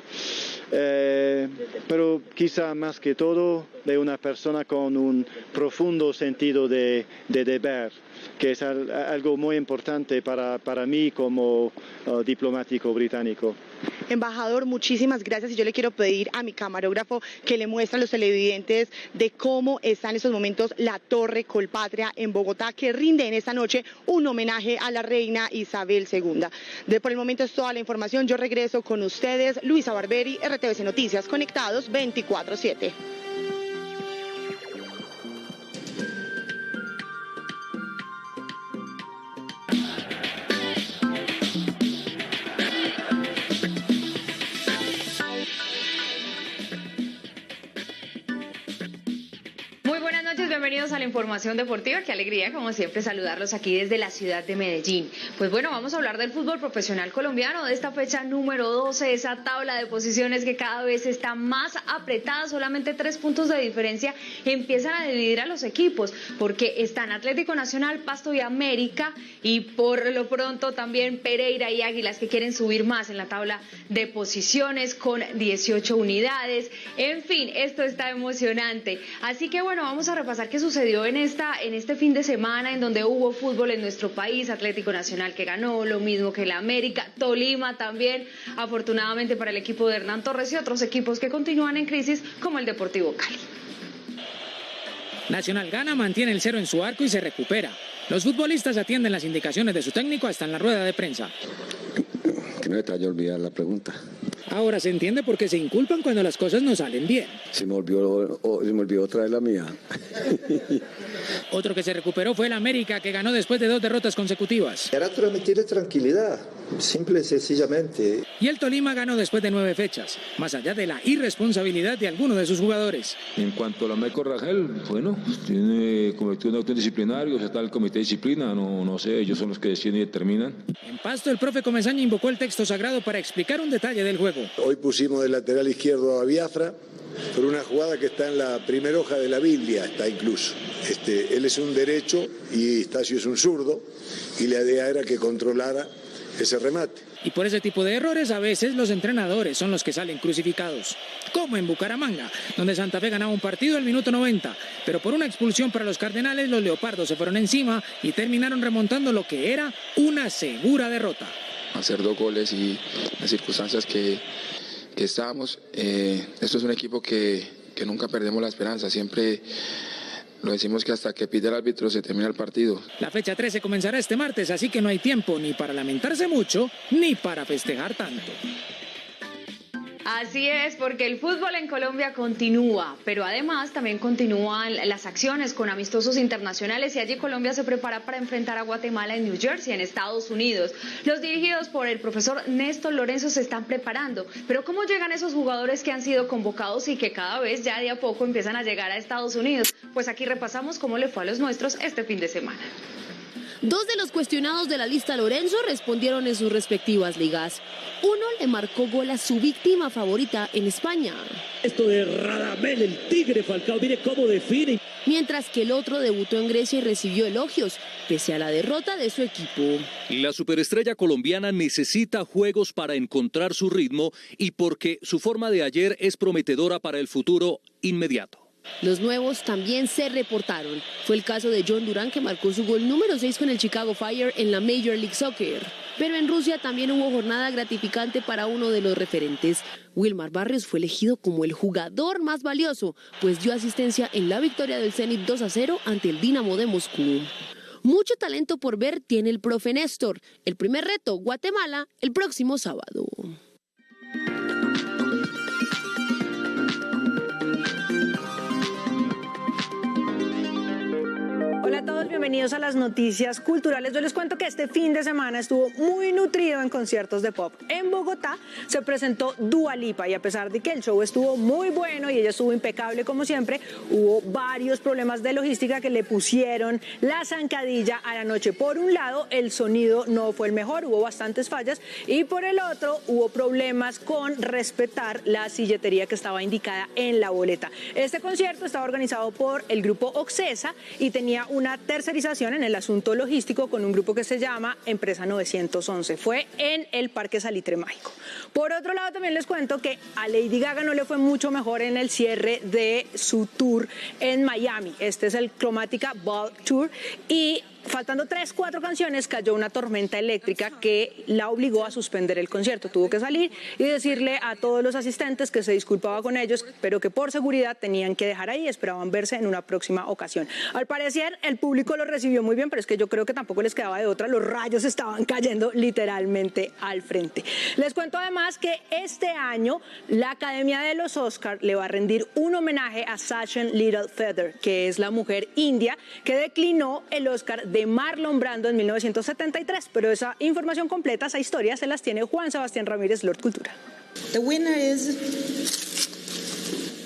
Pero quizá más que todo de una persona con un profundo sentido de deber, que es algo muy importante para mí como diplomático británico. Embajador, muchísimas gracias y yo le quiero pedir a mi camarógrafo que le muestre a los televidentes de cómo está en estos momentos la Torre Colpatria en Bogotá, que rinde en esta noche un homenaje a la reina Isabel II. Por el momento es toda la información, yo regreso con ustedes, Luisa Barberi, RTVC Noticias, conectados 24/7. Bienvenidos a la información deportiva. Qué alegría, como siempre, saludarlos aquí desde la ciudad de Medellín. Pues bueno, vamos a hablar del fútbol profesional colombiano, de esta fecha número 12, esa tabla de posiciones que cada vez está más apretada, solamente 3 puntos de diferencia empiezan a dividir a los equipos, porque están Atlético Nacional, Pasto y América, y por lo pronto también Pereira y Águilas, que quieren subir más en la tabla de posiciones con 18 unidades. En fin, esto está emocionante. Así que bueno, vamos a repasar qué sucedió en este fin de semana, en donde hubo fútbol en nuestro país. Atlético Nacional que ganó, lo mismo que el América, Tolima también, afortunadamente para el equipo de Hernán Torres, y otros equipos que continúan en crisis como el Deportivo Cali. Nacional gana, mantiene el 0 en su arco y se recupera. Los futbolistas atienden las indicaciones de su técnico hasta en la rueda de prensa. Que no te vaya a olvidar la pregunta. Ahora se entiende por qué se inculpan cuando las cosas no salen bien. Se me olvidó otra vez la mía. Otro que se recuperó fue el América, que ganó después de 2 derrotas consecutivas. Era transmitirle tranquilidad, simple y sencillamente. Y el Tolima ganó después de 9 fechas, más allá de la irresponsabilidad de alguno de sus jugadores. En cuanto a la Meco Rangel, bueno, cometió un acto disciplinario, está el comité de disciplina, no sé, ellos son los que deciden y determinan. En Pasto, el profe Comesaña invocó el texto sagrado para explicar un detalle del juego. Hoy pusimos de lateral izquierdo a Biafra, por una jugada que está en la primera hoja de la Biblia, está incluso. Él es un derecho y Estacio es un zurdo, y la idea era que controlara ese remate. Y por ese tipo de errores a veces los entrenadores son los que salen crucificados, como en Bucaramanga, donde Santa Fe ganaba un partido al minuto 90, pero por una expulsión para los Cardenales los leopardos se fueron encima y terminaron remontando lo que era una segura derrota. Hacer 2 goles y las circunstancias que estábamos, esto es un equipo que nunca perdemos la esperanza, siempre lo decimos que hasta que pide el árbitro se termina el partido. La fecha 13 comenzará este martes, así que no hay tiempo ni para lamentarse mucho, ni para festejar tanto. Así es, porque el fútbol en Colombia continúa, pero además también continúan las acciones con amistosos internacionales, y allí Colombia se prepara para enfrentar a Guatemala en New Jersey, en Estados Unidos. Los dirigidos por el profesor Néstor Lorenzo se están preparando, pero ¿cómo llegan esos jugadores que han sido convocados y que cada vez ya de a poco empiezan a llegar a Estados Unidos? Pues aquí repasamos cómo le fue a los nuestros este fin de semana. 2 de los cuestionados de la lista Lorenzo respondieron en sus respectivas ligas. Uno le marcó gol a su víctima favorita en España. Esto de Radamel, el tigre Falcao, mire cómo define. Mientras que el otro debutó en Grecia y recibió elogios, pese a la derrota de su equipo. La superestrella colombiana necesita juegos para encontrar su ritmo y porque su forma de ayer es prometedora para el futuro inmediato. Los nuevos también se reportaron. Fue el caso de John Durán, que marcó su gol número 6 con el Chicago Fire en la Major League Soccer. Pero en Rusia también hubo jornada gratificante para uno de los referentes. Wilmar Barrios fue elegido como el jugador más valioso, pues dio asistencia en la victoria del Zenit 2-0 ante el Dinamo de Moscú. Mucho talento por ver tiene el profe Néstor. El primer reto, Guatemala, el próximo sábado. Hola a todos, bienvenidos a las noticias culturales. Yo les cuento que este fin de semana estuvo muy nutrido en conciertos de pop. En Bogotá se presentó Dua Lipa, y a pesar de que el show estuvo muy bueno y ella estuvo impecable como siempre, hubo varios problemas de logística que le pusieron la zancadilla a la noche. Por un lado, el sonido no fue el mejor, hubo bastantes fallas, y por el otro, hubo problemas con respetar la silletería que estaba indicada en la boleta. Este concierto estaba organizado por el grupo Oxesa y tenía una tercerización en el asunto logístico con un grupo que se llama Empresa 911. Fue en el Parque Salitre Mágico. Por otro lado, también les cuento que a Lady Gaga no le fue mucho mejor en el cierre de su tour en Miami. Este es el Chromatica Ball Tour, y faltando 3-4 canciones cayó una tormenta eléctrica que la obligó a suspender el concierto. Tuvo que salir y decirle a todos los asistentes que se disculpaba con ellos, pero que por seguridad tenían que dejar ahí, esperaban verse en una próxima ocasión. Al parecer el público lo recibió muy bien, pero es que yo creo que tampoco les quedaba de otra, los rayos estaban cayendo literalmente al frente. Les cuento además que este año la Academia de los Oscar le va a rendir un homenaje a Sachin Littlefeather, que es la mujer india que declinó el Oscar de Marlon Brando en 1973, pero esa información completa, esa historia, se las tiene Juan Sebastián Ramírez, Lord Cultura. The winner is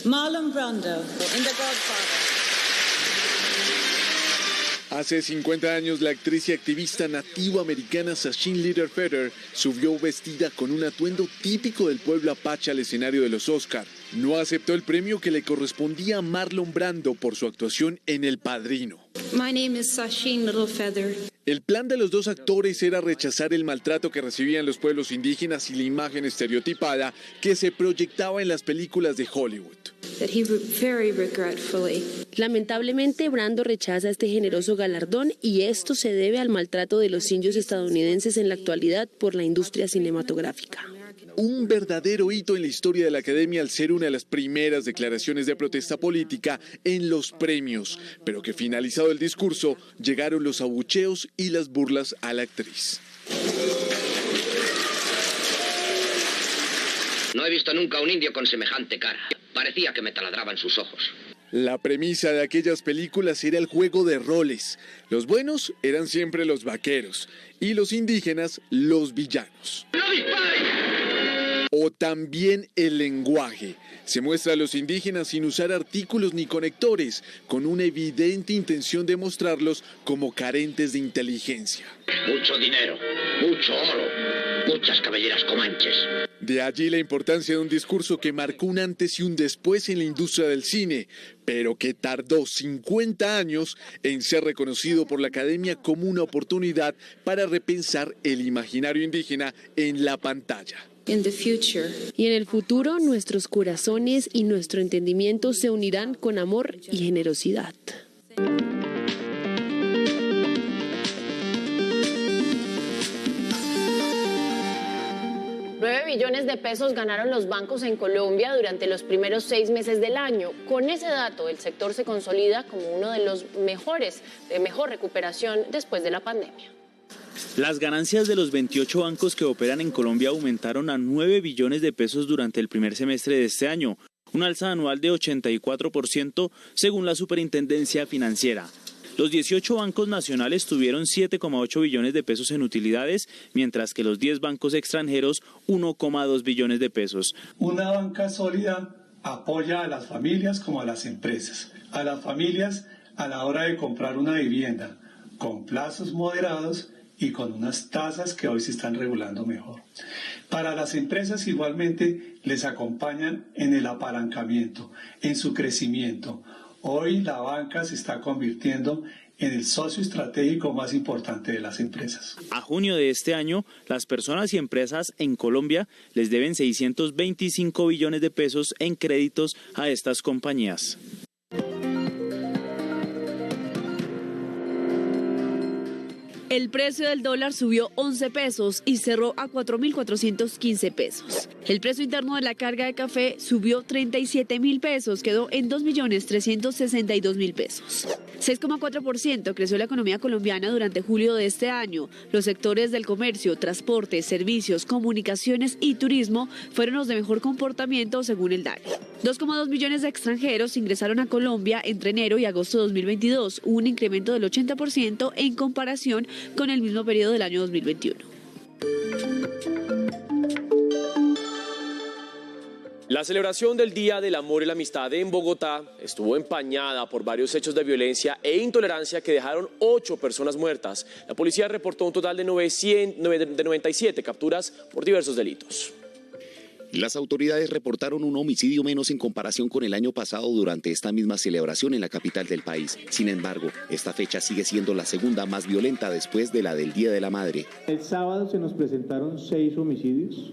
Marlon Brando in The Godfather. Hace 50 años, la actriz y activista nativoamericana Sacheen Littlefeather subió vestida con un atuendo típico del pueblo apache al escenario de los Oscar. No aceptó el premio que le correspondía a Marlon Brando por su actuación en El Padrino. My name is Sacheen Littlefeather. El plan de los dos actores era rechazar el maltrato que recibían los pueblos indígenas y la imagen estereotipada que se proyectaba en las películas de Hollywood. Lamentablemente, Brando rechaza este generoso galardón y esto se debe al maltrato de los indios estadounidenses en la actualidad por la industria cinematográfica. Un verdadero hito en la historia de la Academia al ser una de las primeras declaraciones de protesta política en los premios, pero que finalizado el discurso llegaron los abucheos y las burlas a la actriz. No he visto nunca a un indio con semejante cara. Parecía que me taladraban sus ojos. La premisa de aquellas películas era el juego de roles. Los buenos eran siempre los vaqueros y los indígenas los villanos. ¡No disparen! O también el lenguaje. Se muestra a los indígenas sin usar artículos ni conectores, con una evidente intención de mostrarlos como carentes de inteligencia. Mucho dinero, mucho oro, muchas cabelleras comanches. De allí la importancia de un discurso que marcó un antes y un después en la industria del cine, pero que tardó 50 años en ser reconocido por la Academia como una oportunidad para repensar el imaginario indígena en la pantalla. Y en el futuro, nuestros corazones y nuestro entendimiento se unirán con amor y generosidad. $9 billones ganaron los bancos en Colombia durante los primeros 6 meses del año. Con ese dato, el sector se consolida como uno de los mejores, de mejor recuperación después de la pandemia. Las ganancias de los 28 bancos que operan en Colombia aumentaron a $9 billones durante el primer semestre de este año, un alza anual de 84% según la Superintendencia Financiera. Los 18 bancos nacionales tuvieron $7,8 billones en utilidades, mientras que los 10 bancos extranjeros $1,2 billones. Una banca sólida apoya a las familias como a las empresas. A las familias a la hora de comprar una vivienda con plazos moderados y con unas tasas que hoy se están regulando mejor. Para las empresas igualmente les acompañan en el apalancamiento, en su crecimiento. Hoy la banca se está convirtiendo en el socio estratégico más importante de las empresas. A junio de este año, las personas y empresas en Colombia les deben $625 billones en créditos a estas compañías. El precio del dólar subió 11 pesos y cerró a 4.415 pesos. El precio interno de la carga de café subió 37.000 pesos, quedó en 2.362.000 pesos. 6,4% creció la economía colombiana durante julio de este año. Los sectores del comercio, transporte, servicios, comunicaciones y turismo fueron los de mejor comportamiento según el DANE. 2,2 millones de extranjeros ingresaron a Colombia entre enero y agosto de 2022, un incremento del 80% en comparación con el mismo periodo del año 2021. La celebración del Día del Amor y la Amistad en Bogotá estuvo empañada por varios hechos de violencia e intolerancia que dejaron 8 personas muertas. La policía reportó un total de 97 capturas por diversos delitos. Las autoridades reportaron un homicidio menos en comparación con el año pasado durante esta misma celebración en la capital del país. Sin embargo, esta fecha sigue siendo la segunda más violenta después de la del Día de la Madre. El sábado se nos presentaron 6 homicidios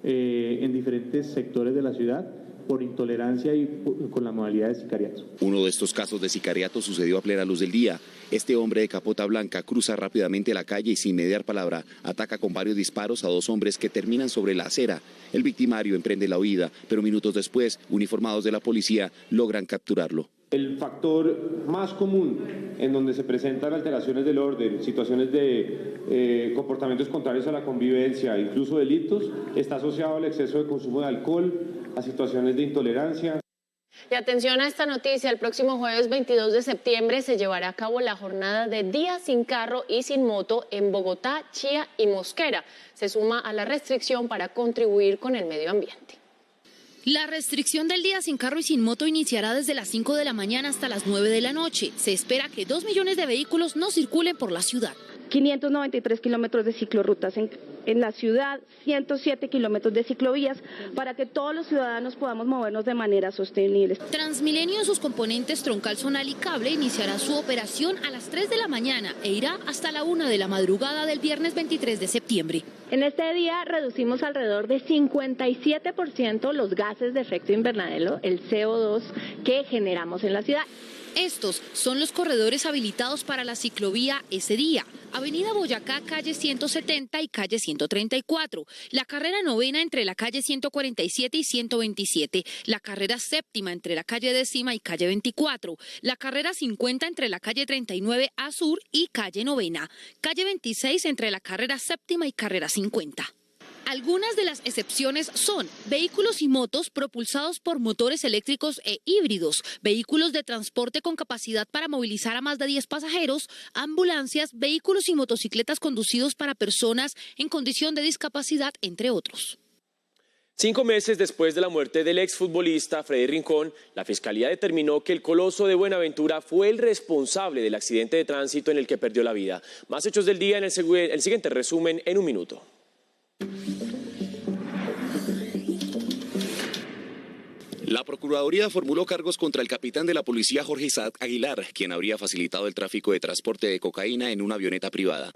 en diferentes sectores de la ciudad por intolerancia y con la modalidad de sicariato. Uno de estos casos de sicariato sucedió a plena luz del día. Este hombre de capota blanca cruza rápidamente la calle y sin mediar palabra ataca con varios disparos a 2 hombres que terminan sobre la acera. El victimario emprende la huida, pero minutos después, uniformados de la policía logran capturarlo. El factor más común en donde se presentan alteraciones del orden, situaciones de comportamientos contrarios a la convivencia, incluso delitos, está asociado al exceso de consumo de alcohol, a situaciones de intolerancia. Y atención a esta noticia, el próximo jueves 22 de septiembre se llevará a cabo la jornada de Día sin carro y sin moto en Bogotá, Chía y Mosquera. Se suma a la restricción para contribuir con el medio ambiente. La restricción del día sin carro y sin moto iniciará desde las 5 de la mañana hasta las 9 de la noche. Se espera que 2 millones de vehículos no circulen por la ciudad. 593 kilómetros de ciclorrutas en la ciudad, 107 kilómetros de ciclovías, para que todos los ciudadanos podamos movernos de manera sostenible. Transmilenio en sus componentes troncal, zonal y cable iniciará su operación a las 3 de la mañana e irá hasta la 1 de la madrugada del viernes 23 de septiembre. En este día reducimos alrededor de 57% los gases de efecto invernadero, el CO2, que generamos en la ciudad. Estos son los corredores habilitados para la ciclovía ese día. Avenida Boyacá, calle 170 y calle 134. La carrera novena entre la calle 147 y 127. La carrera séptima entre la calle décima y calle 24. La carrera 50 entre la calle 39 a sur y calle novena. Calle 26 entre la carrera séptima y carrera 50. Algunas de las excepciones son vehículos y motos propulsados por motores eléctricos e híbridos, vehículos de transporte con capacidad para movilizar a más de 10 pasajeros, ambulancias, vehículos y motocicletas conducidos para personas en condición de discapacidad, entre otros. 5 meses después de la muerte del exfutbolista Freddy Rincón, la Fiscalía determinó que el Coloso de Buenaventura fue el responsable del accidente de tránsito en el que perdió la vida. Más hechos del día en el siguiente resumen en un minuto. La Procuraduría formuló cargos contra el capitán de la policía Jorge Isaac Aguilar, quien habría facilitado el tráfico de transporte de cocaína en una avioneta privada.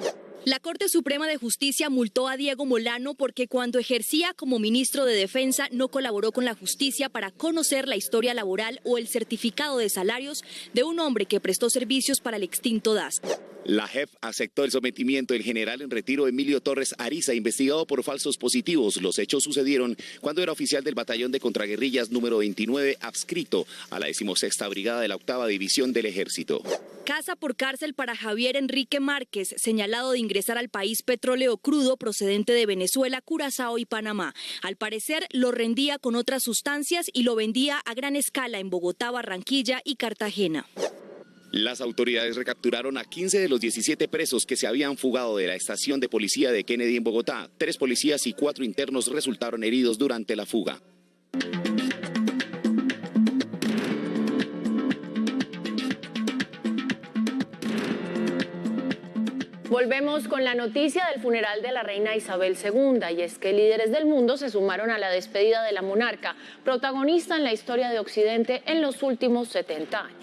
La Corte Suprema de Justicia multó a Diego Molano porque cuando ejercía como ministro de Defensa no colaboró con la justicia para conocer la historia laboral o el certificado de salarios de un hombre que prestó servicios para el extinto DAS. La JEP aceptó el sometimiento del general en retiro Emilio Torres Ariza, investigado por falsos positivos. Los hechos sucedieron cuando era oficial del batallón de contraguerrillas número 29, adscrito a la 16ª Brigada de la 8ª División del Ejército. Casa por cárcel para Javier Enrique Márquez, señalado de ingresar al país petróleo crudo procedente de Venezuela, Curazao y Panamá. Al parecer lo rendía con otras sustancias y lo vendía a gran escala en Bogotá, Barranquilla y Cartagena. Las autoridades recapturaron a 15 de los 17 presos que se habían fugado de la estación de policía de Kennedy en Bogotá. 3 policías y 4 internos resultaron heridos durante la fuga. Volvemos con la noticia del funeral de la reina Isabel II, y es que líderes del mundo se sumaron a la despedida de la monarca, protagonista en la historia de Occidente en los últimos 70 años.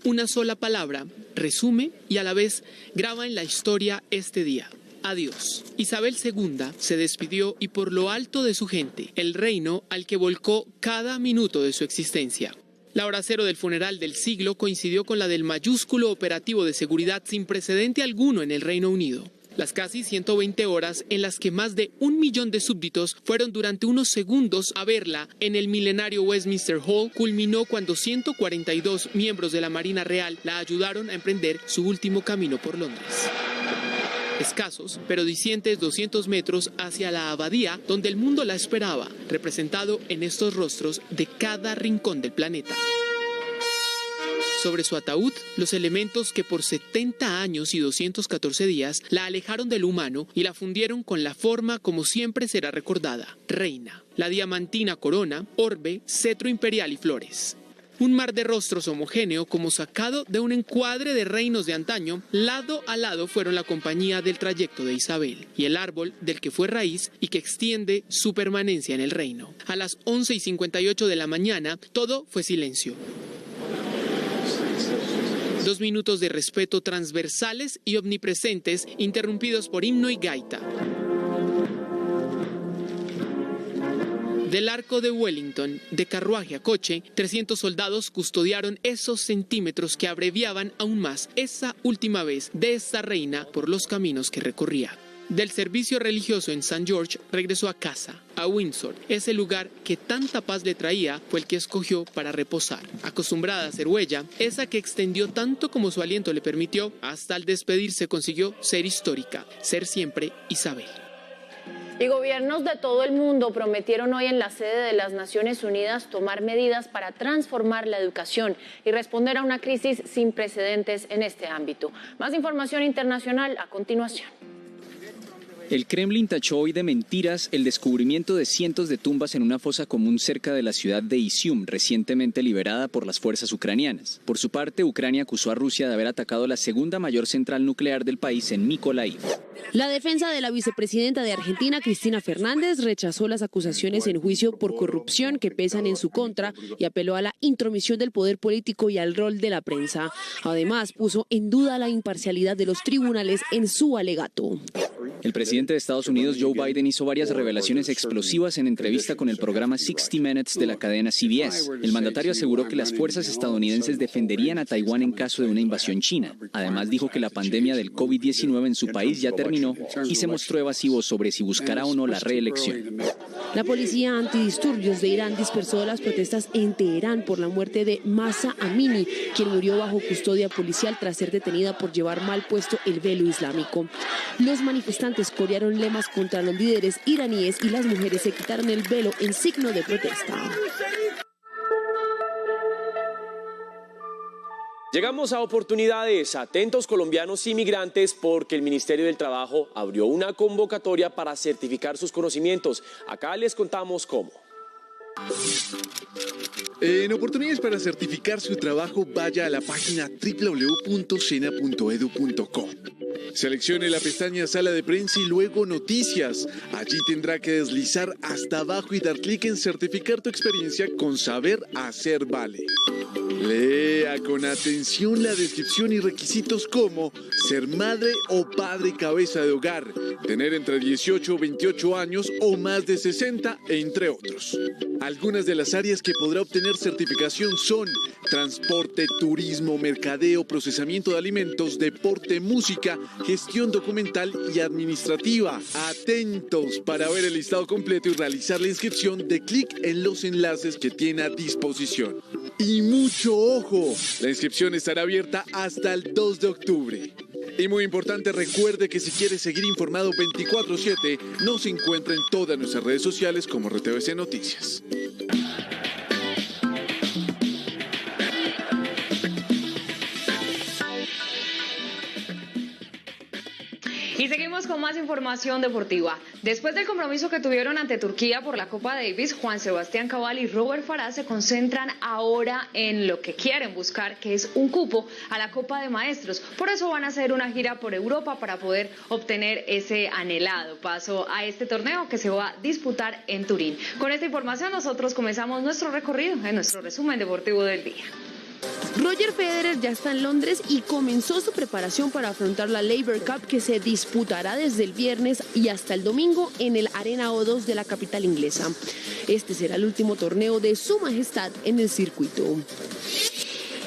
Una sola palabra resume y a la vez graba en la historia este día. Adiós. Isabel II se despidió y por lo alto de su gente, el reino al que volcó cada minuto de su existencia. La hora cero del funeral del siglo coincidió con la del mayúsculo operativo de seguridad sin precedente alguno en el Reino Unido. Las casi 120 horas en las que más de 1 millón de súbditos fueron durante unos segundos a verla en el milenario Westminster Hall culminó cuando 142 miembros de la Marina Real la ayudaron a emprender su último camino por Londres. Escasos, pero dicientes 200 metros hacia la abadía donde el mundo la esperaba, representado en estos rostros de cada rincón del planeta. Sobre su ataúd, los elementos que por 70 años y 214 días la alejaron del humano y la fundieron con la forma como siempre será recordada, reina. La diamantina corona, orbe, cetro imperial y flores. Un mar de rostros homogéneo como sacado de un encuadre de reinos de antaño, lado a lado fueron la compañía del trayecto de Isabel y el árbol del que fue raíz y que extiende su permanencia en el reino. A las 11:58 de la mañana, todo fue silencio. 2 minutos de respeto transversales y omnipresentes, interrumpidos por himno y gaita. Del arco de Wellington, de carruaje a coche, 300 soldados custodiaron esos centímetros que abreviaban aún más esa última vez de esta reina por los caminos que recorría. Del servicio religioso en St. George regresó a casa, a Windsor. Ese lugar que tanta paz le traía fue el que escogió para reposar. Acostumbrada a hacer huella, esa que extendió tanto como su aliento le permitió, hasta al despedirse consiguió ser histórica, ser siempre Isabel. Y gobiernos de todo el mundo prometieron hoy en la sede de las Naciones Unidas tomar medidas para transformar la educación y responder a una crisis sin precedentes en este ámbito. Más información internacional a continuación. El Kremlin tachó hoy de mentiras el descubrimiento de cientos de tumbas en una fosa común cerca de la ciudad de Izium, recientemente liberada por las fuerzas ucranianas. Por su parte, Ucrania acusó a Rusia de haber atacado la segunda mayor central nuclear del país en Mykolaiv. La defensa de la vicepresidenta de Argentina, Cristina Fernández, rechazó las acusaciones en juicio por corrupción que pesan en su contra y apeló a la intromisión del poder político y al rol de la prensa. Además, puso en duda la imparcialidad de los tribunales en su alegato. El presidente de Estados Unidos, Joe Biden, hizo varias revelaciones explosivas en entrevista con el programa 60 Minutes de la cadena CBS. El mandatario aseguró que las fuerzas estadounidenses defenderían a Taiwán en caso de una invasión china. Además, dijo que la pandemia del COVID-19 en su país ya terminó y se mostró evasivo sobre si buscará o no la reelección. La policía antidisturbios de Irán dispersó las protestas en Teherán por la muerte de Mahsa Amini, quien murió bajo custodia policial tras ser detenida por llevar mal puesto el velo islámico. Los manifestantes corearon lemas contra los líderes iraníes y las mujeres se quitaron el velo en signo de protesta. Llegamos a oportunidades. Atentos colombianos inmigrantes porque el Ministerio del Trabajo abrió una convocatoria para certificar sus conocimientos. Acá les contamos cómo. En oportunidades para certificar su trabajo, vaya a la página www.sena.edu.co. Seleccione la pestaña Sala de Prensa y luego Noticias. Allí tendrá que deslizar hasta abajo y dar clic en Certificar tu experiencia con Saber Hacer Vale. Lea con atención la descripción y requisitos como ser madre o padre cabeza de hogar, tener entre 18 o 28 años o más de 60, entre otros. Algunas de las áreas que podrá obtener certificación son transporte, turismo, mercadeo, procesamiento de alimentos, deporte, música, gestión documental y administrativa. Atentos para ver el listado completo y realizar la inscripción, de clic en los enlaces que tiene a disposición. Y mucho ojo, la inscripción estará abierta hasta el 2 de octubre. Y muy importante, recuerde que si quiere seguir informado 24/7, nos encuentra en todas nuestras redes sociales como RTVC Noticias. Y seguimos con más información deportiva. Después del compromiso que tuvieron ante Turquía por la Copa Davis, Juan Sebastián Cabal y Robert Farah se concentran ahora en lo que quieren buscar, que es un cupo a la Copa de Maestros. Por eso van a hacer una gira por Europa para poder obtener ese anhelado paso a este torneo que se va a disputar en Turín. Con esta información nosotros comenzamos nuestro recorrido en nuestro resumen deportivo del día. Roger Federer ya está en Londres y comenzó su preparación para afrontar la Labour Cup, que se disputará desde el viernes y hasta el domingo en el Arena O2 de la capital inglesa. Este será el último torneo de Su Majestad en el circuito.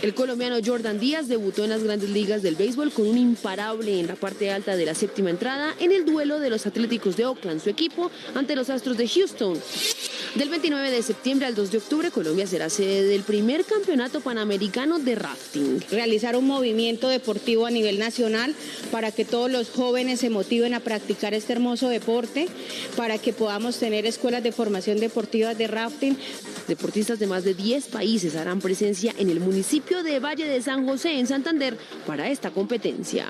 El colombiano Jordan Díaz debutó en las grandes ligas del béisbol con un imparable en la parte alta de la séptima entrada en el duelo de los Atléticos de Oakland, su equipo, ante los Astros de Houston. Del 29 de septiembre al 2 de octubre, Colombia será sede del primer campeonato panamericano de rafting. Realizar un movimiento deportivo a nivel nacional para que todos los jóvenes se motiven a practicar este hermoso deporte, para que podamos tener escuelas de formación deportiva de rafting. Deportistas de más de 10 países harán presencia en el municipio de Valle de San José, en Santander, para esta competencia.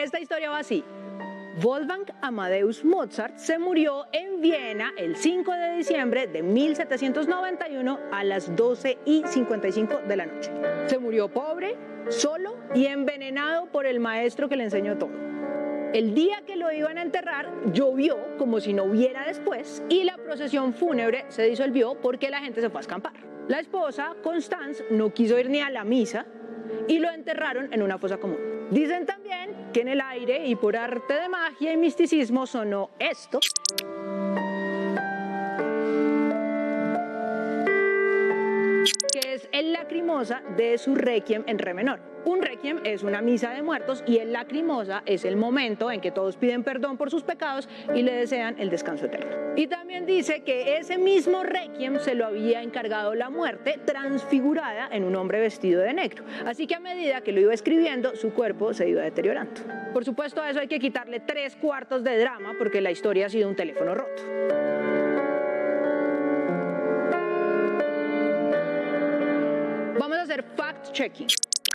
Esta historia va así. Wolfgang Amadeus Mozart se murió en Viena el 5 de diciembre de 1791 a las 12:55 de la noche. Se murió pobre, solo y envenenado por el maestro que le enseñó todo. El día que lo iban a enterrar llovió como si no hubiera después y la procesión fúnebre se disolvió porque la gente se fue a acampar. La esposa, Constance, no quiso ir ni a la misa y lo enterraron en una fosa común. Dicen también que en el aire y por arte de magia y misticismo sonó esto. Que es la lacrimosa de su requiem en re menor. Un requiem es una misa de muertos y el lacrimosa es el momento en que todos piden perdón por sus pecados y le desean el descanso eterno. Y también dice que ese mismo requiem se lo había encargado la muerte transfigurada en un hombre vestido de negro. Así que a medida que lo iba escribiendo, su cuerpo se iba deteriorando. Por supuesto, a eso hay que quitarle 3/4 de drama porque la historia ha sido un teléfono roto. Vamos a hacer fact-checking.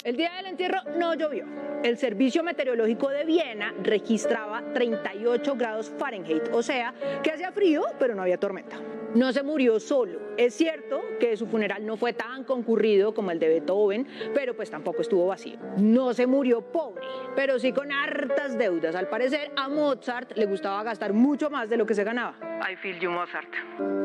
El día del entierro no llovió. El Servicio Meteorológico de Viena registraba 38 grados Fahrenheit, o sea, que hacía frío, pero no había tormenta. No se murió solo. Es cierto que su funeral no fue tan concurrido como el de Beethoven, pero pues tampoco estuvo vacío. No se murió pobre, pero sí con hartas deudas. Al parecer, a Mozart le gustaba gastar mucho más de lo que se ganaba. I feel you, Mozart.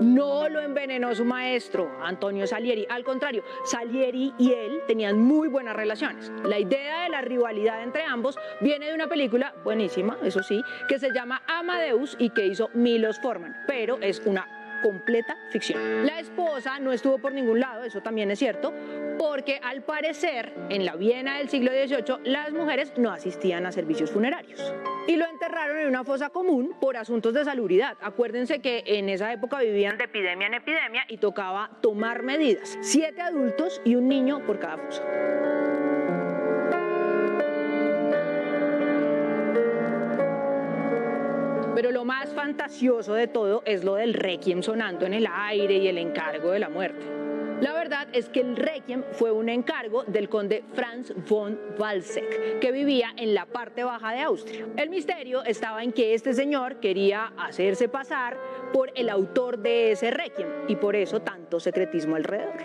No lo envenenó su maestro, Antonio Salieri. Al contrario, Salieri y él tenían muy buenas relaciones. La idea de la rivalidad entre ambos viene de una película buenísima, eso sí, que se llama Amadeus y que hizo Milos Forman, pero es una completa ficción. La esposa no estuvo por ningún lado, eso también es cierto, porque al parecer en la Viena del siglo XVIII las mujeres no asistían a servicios funerarios. Y lo enterraron en una fosa común por asuntos de salubridad. Acuérdense que en esa época vivían de epidemia en epidemia y tocaba tomar medidas. 7 adultos y un niño por cada fosa. Pero lo más fantasioso de todo es lo del requiem sonando en el aire y el encargo de la muerte. La verdad es que el requiem fue un encargo del conde Franz von Walsegg, que vivía en la parte baja de Austria. El misterio estaba en que este señor quería hacerse pasar por el autor de ese requiem y por eso tanto secretismo alrededor.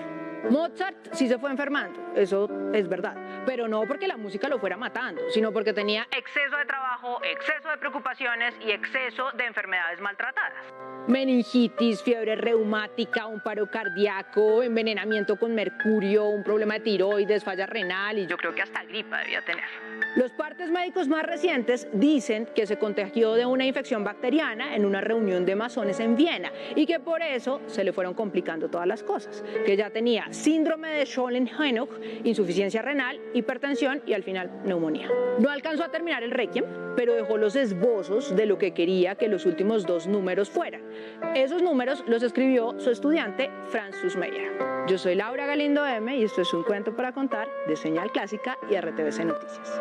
Mozart sí se fue enfermando, eso es verdad, pero no porque la música lo fuera matando, sino porque tenía exceso de trabajo, exceso de preocupaciones y exceso de enfermedades maltratadas. Meningitis, fiebre reumática, un paro cardíaco, envenenamiento con mercurio, un problema de tiroides, falla renal y yo creo que hasta gripa debía tener. Los partes médicos más recientes dicen que se contagió de una infección bacteriana en una reunión de masones en Viena y que por eso se le fueron complicando todas las cosas, que ya tenía síndrome de Scholen-Henoch, insuficiencia renal, hipertensión y al final neumonía. No alcanzó a terminar el requiem, pero dejó los esbozos de lo que quería que los últimos 2 números fueran. Esos números los escribió su estudiante Franz Sussmayer. Yo soy Laura Galindo M y esto es Un Cuento para Contar de Señal Clásica y RTVC Noticias.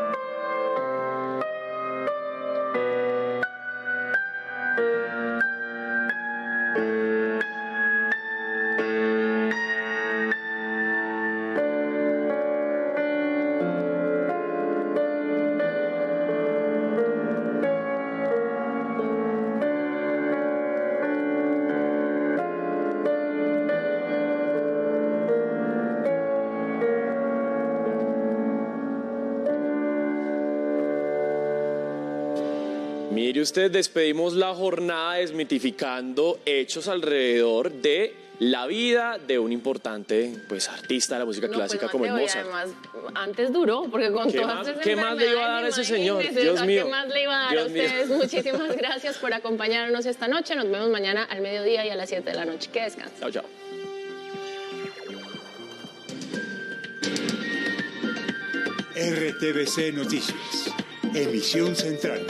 Mire usted, despedimos la jornada desmitificando hechos alrededor de la vida de un importante artista de la música clásica como es Mozart. Además, antes duró, porque con todas esas ¿Qué más le iba a dar a ese señor? Dios mío. ¿Qué más le iba a dar a ustedes? Muchísimas gracias por acompañarnos esta noche. Nos vemos mañana al mediodía y a las 7 de la noche. Que descansen. Chao, chao. RTVC Noticias, emisión central.